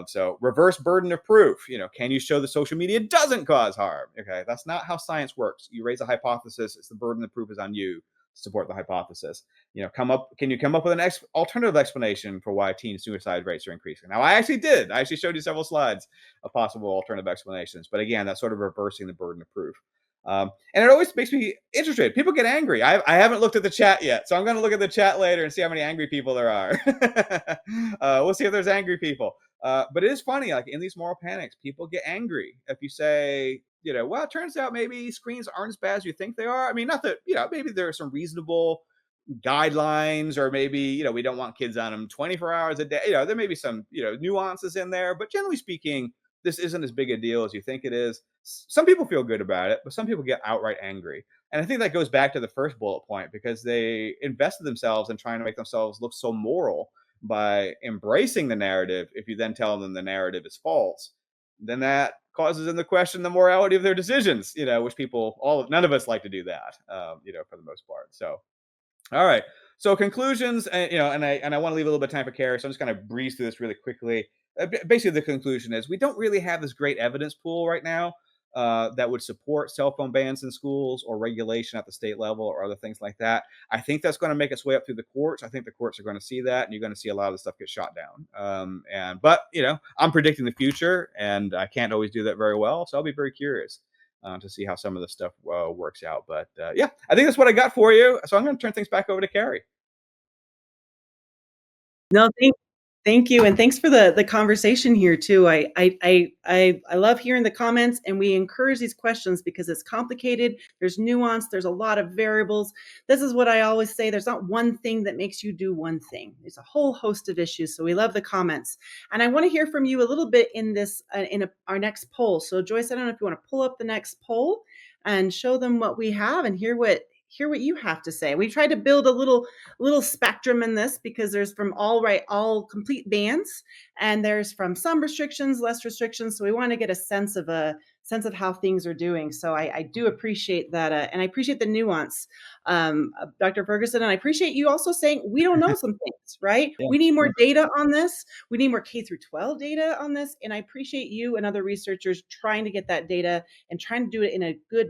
So reverse burden of proof. Can you show that social media doesn't cause harm? Okay, that's not how science works. You raise a hypothesis, it's the burden of proof is on you to support the hypothesis. Can you come up with an alternative explanation for why teen suicide rates are increasing? Now, I actually did. I actually showed you several slides of possible alternative explanations. But again, that's sort of reversing the burden of proof. And it always makes me interested. People get angry. I haven't looked at the chat yet, so I'm going to look at the chat later and see how many angry people there are. We'll see if there's angry people. But it is funny, like in these moral panics, people get angry if you say, well, it turns out maybe screens aren't as bad as you think they are. I mean, not that, maybe there are some reasonable guidelines, or maybe, we don't want kids on them 24 hours a day. There may be some, nuances in there, but generally speaking, this isn't as big a deal as you think it is. Some people feel good about it, but some people get outright angry. And I think that goes back to the first bullet point, because they invested themselves in trying to make themselves look so moral by embracing the narrative. If you then tell them the narrative is false, then that causes them to question the morality of their decisions, which none of us like to do that, for the most part. So, all right. So conclusions, and I want to leave a little bit of time for Carrie, so I'm just going to breeze through this really quickly. Basically, the conclusion is we don't really have this great evidence pool right now that would support cell phone bans in schools or regulation at the state level or other things like that. I think that's going to make its way up through the courts. I think the courts are going to see that, and you're going to see a lot of the stuff get shot down. But I'm predicting the future, and I can't always do that very well, so I'll be very curious to see how some of this stuff works out. But yeah, I think that's what I got for you. So I'm going to turn things back over to Carrie. No, Thank you, and thanks for the conversation here too. I love hearing the comments, and we encourage these questions because it's complicated. There's nuance. There's a lot of variables. This is what I always say. There's not one thing that makes you do one thing. There's a whole host of issues. So we love the comments, and I want to hear from you a little bit in this our next poll. So Joyce, I don't know if you want to pull up the next poll and show them what we have and hear what you have to say. We tried to build a little spectrum in this because there's from all complete bans, and there's from some restrictions, less restrictions. So we want to get a sense of how things are doing. So I do appreciate that, and I appreciate the nuance, Dr. Ferguson, and I appreciate you also saying we don't know some things, right? Yeah. We need more data on this. We need more K through 12 data on this, and I appreciate you and other researchers trying to get that data and trying to do it in a good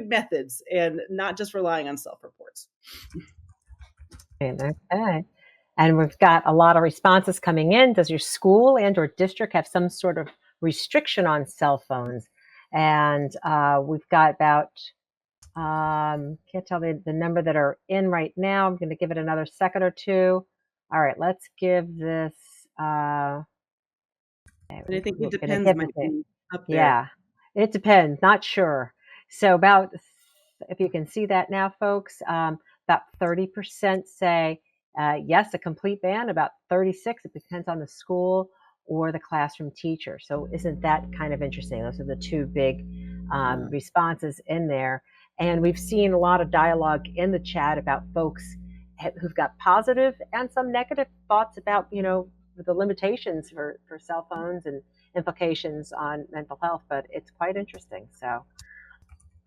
methods, and not just relying on self-reports. Okay. And we've got a lot of responses coming in. Does your school and or district have some sort of restriction on cell phones? And we've got about, can't tell the number that are in right now. I'm going to give it another second or two. All right, let's give this. And I think it depends. Up there. Yeah, it depends. Not sure. So about, if you can see that now, folks, about 30% say yes, a complete ban. About 36, it depends on the school or the classroom teacher. So isn't that kind of interesting? Those are the two big responses in there. And we've seen a lot of dialogue in the chat about folks who've got positive and some negative thoughts about, the limitations for cell phones and implications on mental health. But it's quite interesting. So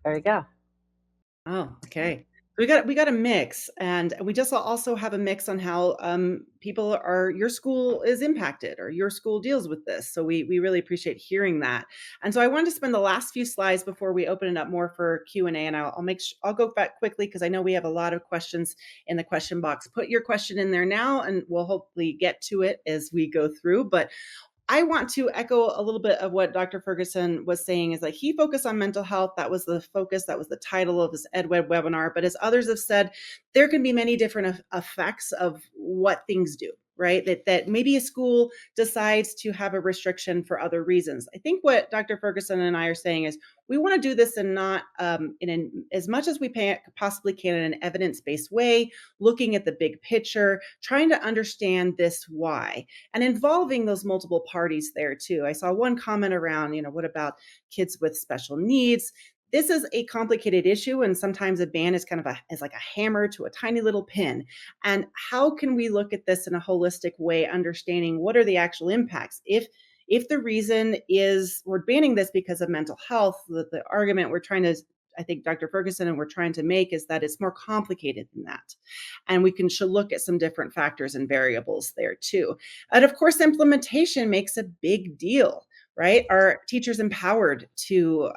there you go. Oh, okay. We got a mix, and we just also have a mix on how your school is impacted or your school deals with this. So we really appreciate hearing that. And so I wanted to spend the last few slides before we open it up more for Q&A, and I'll go back quickly because I know we have a lot of questions in the question box. Put your question in there now, and we'll hopefully get to it as we go through. But I want to echo a little bit of what Dr. Ferguson was saying, is that he focused on mental health. That was the focus. That was the title of this edWebinar. But as others have said, there can be many different effects of what things do, right? That maybe a school decides to have a restriction for other reasons. I think what Dr. Ferguson and I are saying is we want to do this in not as much as we possibly can in an evidence-based way, looking at the big picture, trying to understand this why, and involving those multiple parties there too. I saw one comment around, what about kids with special needs? This is a complicated issue, and sometimes a ban is is like a hammer to a tiny little pin. And how can we look at this in a holistic way, understanding what are the actual impacts? If the reason is we're banning this because of mental health, the argument I think Dr. Ferguson and we're trying to make is that it's more complicated than that. And we should look at some different factors and variables there too. And of course, implementation makes a big deal, right? Are teachers empowered to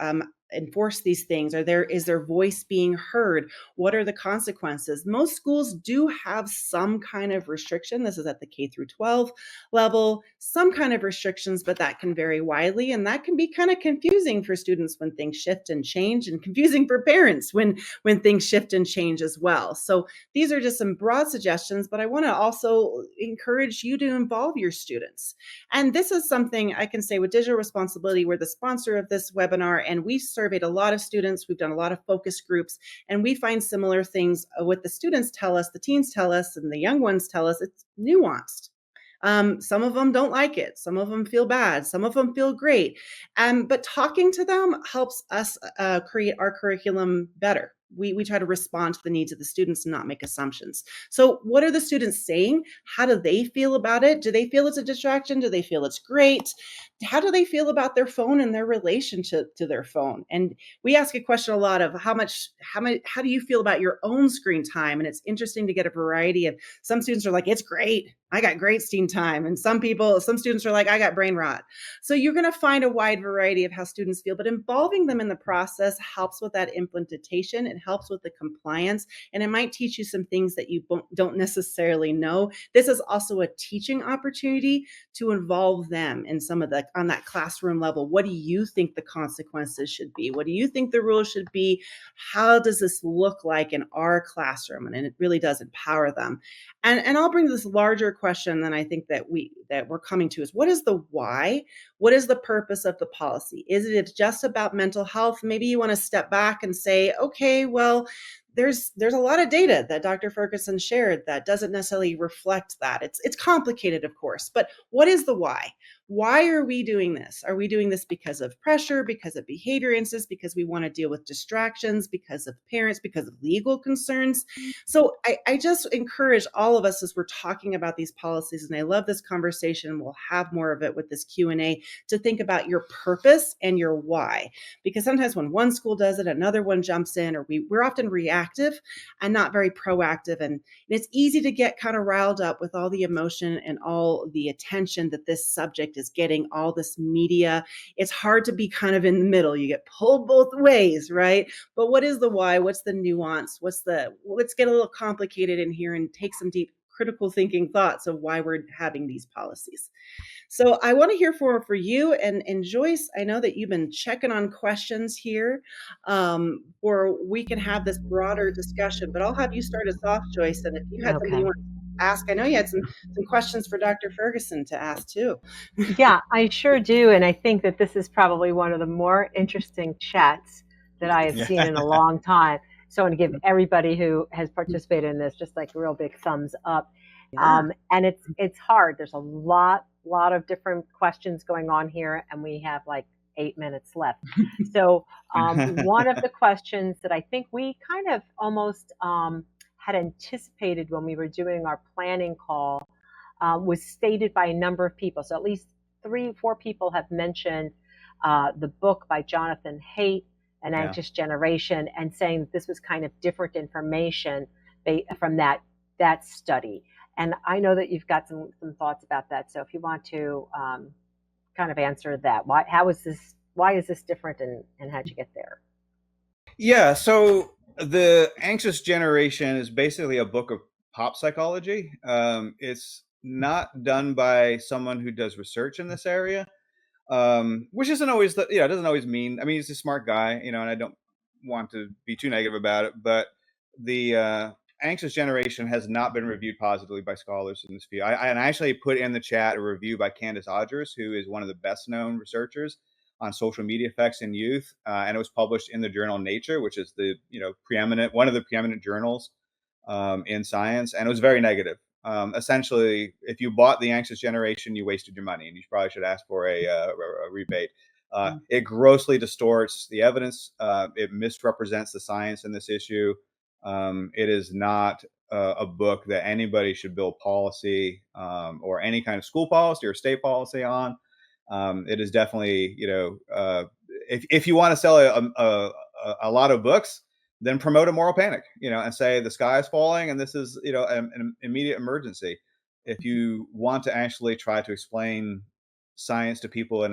enforce these things? Is their voice being heard? What are the consequences? Most schools do have some kind of restriction. This is at the K through 12 level, some kind of restrictions, but that can vary widely. And that can be kind of confusing for students when things shift and change, and confusing for parents when things shift and change as well. So these are just some broad suggestions, but I want to also encourage you to involve your students. And this is something I can say with Digital Respons-Ability, we're the sponsor of this webinar, and we surveyed a lot of students. We've done a lot of focus groups, and we find similar things. What the students tell us, the teens tell us, and the young ones tell us, it's nuanced. Some of them don't like it. Some of them feel bad. Some of them feel great. But talking to them helps us create our curriculum better. We try to respond to the needs of the students and not make assumptions. So what are the students saying? How do they feel about it? Do they feel it's a distraction? Do they feel it's great? How do they feel about their phone and their relationship to their phone? And we ask a question a lot of how do you feel about your own screen time? And it's interesting to get a variety of, some students are like, it's great. I got great screen time. And some students are like, I got brain rot. So you're going to find a wide variety of how students feel, but involving them in the process helps with that implementation. It helps with the compliance, and it might teach you some things that you don't necessarily know. This is also a teaching opportunity to involve them in some of on that classroom level. What do you think the consequences should be? What do you think the rules should be? How does this look like in our classroom? And it really does empower them. And I'll bring this larger question then I think that we're coming to is, what is the why? What is the purpose of the policy? Is it just about mental health? Maybe you want to step back and say, okay, well, there's a lot of data that Dr. Ferguson shared that doesn't necessarily reflect that. It's complicated, of course, but what is the why? Why are we doing this? Are we doing this because of pressure, because of behavior instances, because we want to deal with distractions, because of parents, because of legal concerns? So I just encourage all of us as we're talking about these policies, and I love this conversation, we'll have more of it with this Q&A, to think about your purpose and your why. Because sometimes when one school does it, another one jumps in, or we're often reactive and not very proactive. And it's easy to get kind of riled up with all the emotion and all the attention that this subject is getting, all this media. It's hard to be kind of in the middle. You get pulled both ways, right? But what is the why? What's the nuance? Let's get a little complicated in here and take some deep critical thinking thoughts of why we're having these policies. So I want to hear for you and Joyce. I know that you've been checking on questions here, or we can have this broader discussion. But I'll have you start us off, Joyce. And if you had something you want to ask, I know you had some questions for Dr. Ferguson to ask too. Yeah, I sure do, and I think that this is probably one of the more interesting chats that I have seen in a long time. So I want to give everybody who has participated in this just like a real big thumbs up. Yeah. And it's hard. There's a lot of different questions going on here, and we have like 8 minutes left. So one of the questions that I think we kind of almost had anticipated when we were doing our planning call was stated by a number of people. So at least 3-4 people have mentioned the book by Jonathan Haidt, An Anxious Generation, and saying that this was kind of different information from that study. And I know that you've got some thoughts about that. So if you want to kind of answer that, why is this different, and how'd you get there? Yeah, so the Anxious Generation is basically a book of pop psychology. It's not done by someone who does research in this area, which isn't always it doesn't always mean. I mean, he's a smart guy, and I don't want to be too negative about it, but the Anxious Generation has not been reviewed positively by scholars in this field. I actually put in the chat a review by Candace Odgers, who is one of the best known researchers on social media effects in youth, and it was published in the journal Nature, which is the one of the preeminent journals in science, and it was very negative. Essentially, if you bought the Anxious Generation, you wasted your money, and you probably should ask for a rebate. It grossly distorts the evidence. It misrepresents the science in this issue. It is not a book that anybody should build policy or any kind of school policy or state policy on. It is definitely, if you want to sell a lot of books, then promote a moral panic, and say the sky is falling and this is, an immediate emergency. If you want to actually try to explain science to people in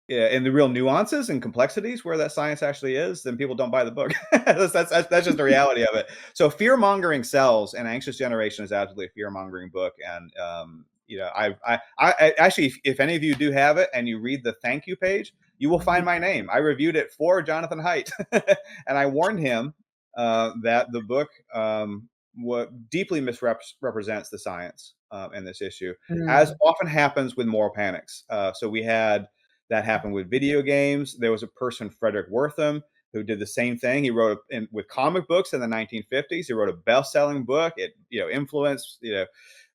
the real nuances and complexities where that science actually is, then people don't buy the book. that's just the reality of it. So fear mongering sells, and Anxious Generation is absolutely a fear mongering book. And I actually, if any of you do have it and you read the thank you page, you will find my name. I reviewed it for Jonathan Haidt, and I warned him that the book deeply misrepresents the science in this issue, as often happens with moral panics. So we had that happened with video games. There was a person, Frederick Wortham, who did the same thing. He wrote with comic books in the 1950s. He wrote a best-selling book. It influenced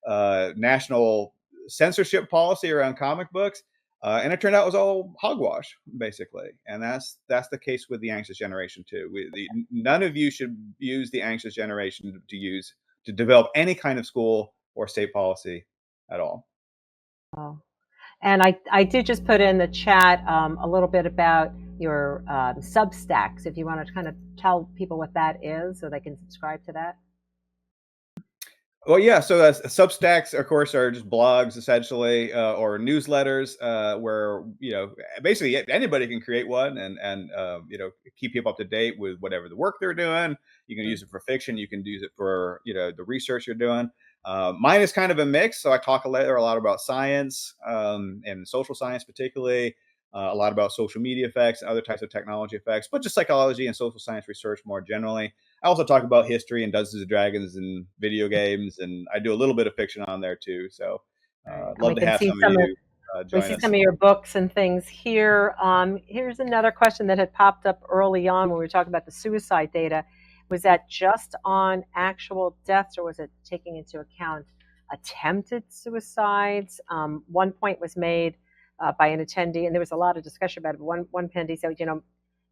national censorship policy around comic books, and it turned out it was all hogwash, basically. And that's the case with the Anxious Generation too. None of you should use the Anxious Generation to develop any kind of school or state policy at all. Oh. And I did just put in the chat a little bit about your Substacks, if you want to kind of tell people what that is so they can subscribe to that. Well, yeah. So Substacks, of course, are just blogs essentially, or newsletters, where basically anybody can create one and keep people up to date with whatever the work they're doing. You can use it for fiction. You can use it for the research you're doing. Mine is kind of a mix. So I talk a lot about science and social science, particularly a lot about social media effects and other types of technology effects, but just psychology and social science research more generally. I also talk about history and Dungeons and Dragons and video games, and I do a little bit of fiction on there too. So Right. And we love to can have see some of some of you we join see us. some of your books and things here. Here's another question that had popped up early on when we were talking about the suicide data. Was that just on actual deaths, or was it taking into account attempted suicides? One point was made by an attendee, and there was a lot of discussion about it. One attendee said,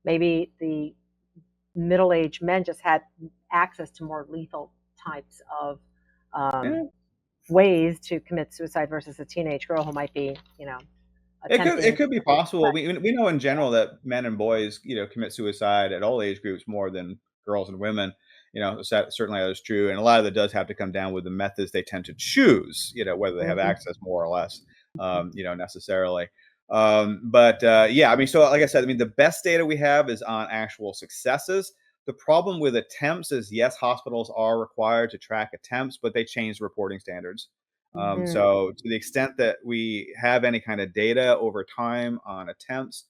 maybe the middle-aged men just had access to more lethal types of Yeah. ways to commit suicide versus a teenage girl who might be, It attempting. could be possible. We know in general that men and boys, commit suicide at all age groups more than girls and women. Certainly that is true, and a lot of it does have to come down with the methods they tend to choose. Whether they have Mhm. access more or less, necessarily. But yeah, I mean, so like I said, I mean, the best data we have is on actual successes. The problem with attempts is, yes, hospitals are required to track attempts, but they change reporting standards. Mhm. So to the extent that we have any kind of data over time on attempts,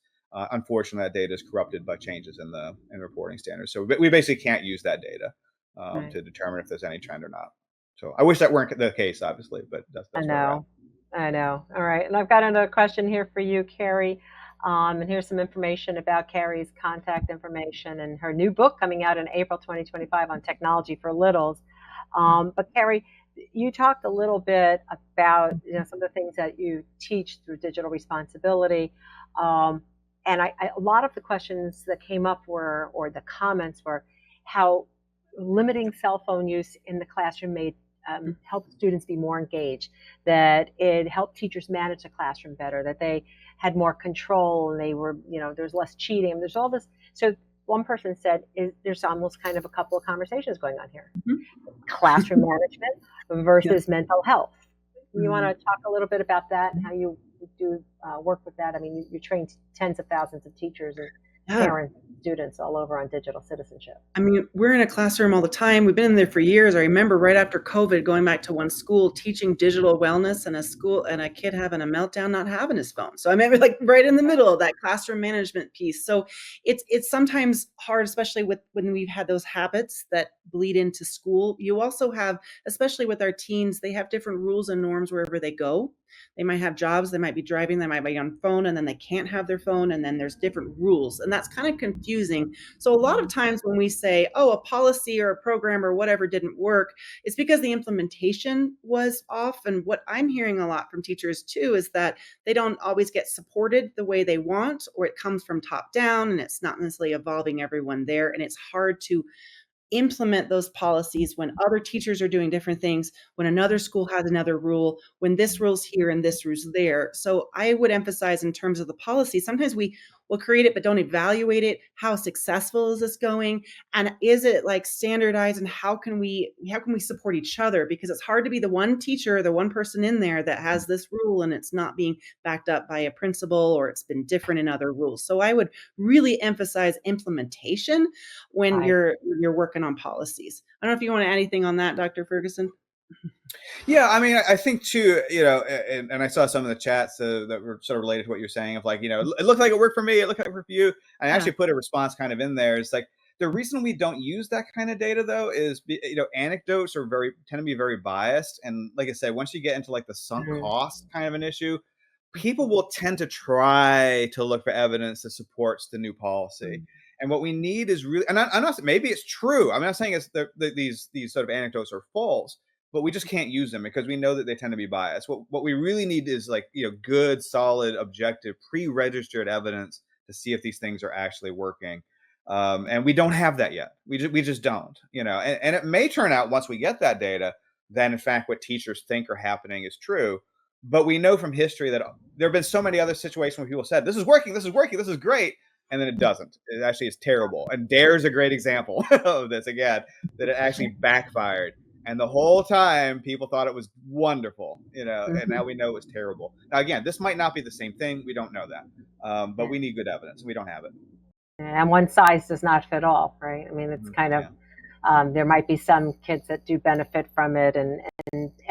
unfortunately, that data is corrupted by changes in reporting standards. So we basically can't use that data Right. to determine if there's any trend or not. So I wish that weren't the case, obviously, but I that's where we're at. know. I know. All right. And I've got another question here for you, Carrie. And here's some information about Carrie's contact information and her new book coming out in April 2025 on technology for littles. But Carrie, you talked a little bit about some of the things that you teach through digital responsibility. Um, and a lot of the questions that came up were, or the comments were, how limiting cell phone use in the classroom made help students be more engaged, that it helped teachers manage the classroom better, that they had more control and they were, there's less cheating. There's all this. So one person said, there's almost kind of a couple of conversations going on here. Mhm. Classroom management versus Yes. mental health. You want Mhm. to talk a little bit about that and how you do work with that? I mean, you train tens of thousands of teachers and Yeah. parents, students all over on digital citizenship. I mean, we're in a classroom all the time. We've been in there for years. I remember right after COVID going back to one school teaching digital wellness, and a kid having a meltdown, not having his phone. So I remember like right in the middle of that classroom management piece. So it's sometimes hard, especially when we've had those habits that bleed into school. You also have, especially with our teens, they have different rules and norms wherever they go. They might have jobs, they might be driving, they might be on phone, and then they can't have their phone, and then there's different rules. And that's kind of confusing. So a lot of times when we say, oh, a policy or a program or whatever didn't work, it's because the implementation was off. And what I'm hearing a lot from teachers too is that they don't always get supported the way they want, or it comes from top down and it's not necessarily involving everyone there. And it's hard to implement those policies when other teachers are doing different things, when another school has another rule, when this rule's here and this rule's there. So I would emphasize in terms of the policy, sometimes we will create it but don't evaluate it. How successful is this going? And is it like standardized, and how can we support each other? Because it's hard to be the one teacher, the one person in there that has this rule and it's not being backed up by a principal, or it's been different in other rules. So I would really emphasize implementation when Right. you're working on policies. I don't know if you want to add anything on that, Dr. Ferguson. Yeah, I mean, I think too, and I saw some of the chats that were sort of related to what you're saying of like, it looked like it worked for me, it looked like it worked for you. I Yeah. actually put a response kind of in there. It's like the reason we don't use that kind of data though is, anecdotes tend to be very biased. And like I said, once you get into like the sunk Mhm. cost kind of an issue, people will tend to try to look for evidence that supports the new policy. And what we need is really, and I'm not, maybe it's true. I'm not saying it's these sort of anecdotes are false, but we just can't use them because we know that they tend to be biased. What we really need is like, good, solid, objective, pre-registered evidence to see if these things are actually working. And we don't have that yet. We just don't, and it may turn out once we get that data, then in fact, what teachers think are happening is true. But we know from history that there have been so many other situations where people said, this is working, this is working, this is great. And then it doesn't. It actually is terrible. And DARE is a great example of this again, that it actually backfired. And the whole time people thought it was wonderful, and now Mhm. we know it was terrible. Now, again, this might not be the same thing. We don't know that. But Yeah. we need good evidence. We don't have it. And one size does not fit all, right? I mean, it's kind of Yeah. there might be some kids that do benefit from it, and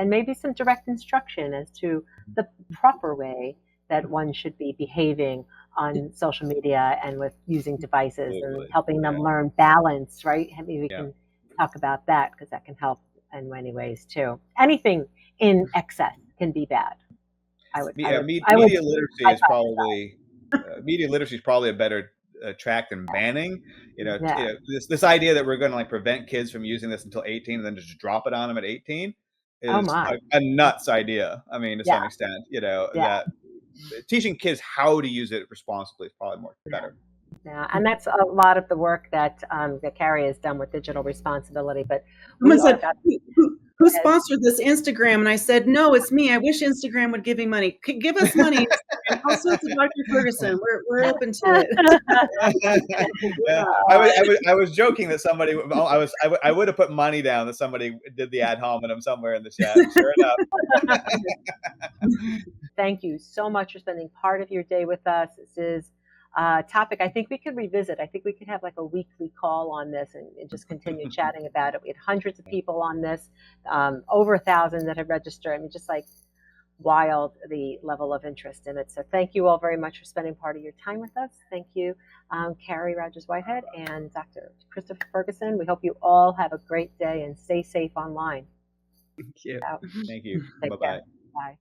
maybe some direct instruction as to the proper way that one should be behaving on social media and with using devices and Absolutely. helping them Yeah. learn balance, right? Maybe we Yeah. can talk about that because that can help in many ways too. Anything in excess can be bad. Media literacy is probably a better track than banning. Yeah. This idea that we're going to like prevent kids from using this until 18 and then just drop it on them at 18 Oh is my. a nuts idea. I mean, to some Yeah. extent, Yeah. that teaching kids how to use it responsibly is probably better. Yeah, and that's a lot of the work that Carrie has done with digital responsibility. But Someone we are said, who sponsored this Instagram? And I said, no, it's me. I wish Instagram would give me money. Give us money, Instagram. Also, to Dr. Ferguson. We're open to it. Yeah, I was joking that somebody I would have put money down that somebody did the ad hominem somewhere in the chat. Sure enough. Thank you so much for spending part of your day with us. This is a topic I think we could revisit. I think we could have like a weekly call on this and just continue chatting about it. We had hundreds of people on this, over 1,000 that have registered. I mean, just like wild the level of interest in it. So thank you all very much for spending part of your time with us. Thank you, Carrie Rogers-Whitehead and Dr. Christopher Ferguson. We hope you all have a great day and stay safe online. Thank you. Thank you. Take Bye-bye. care. Bye.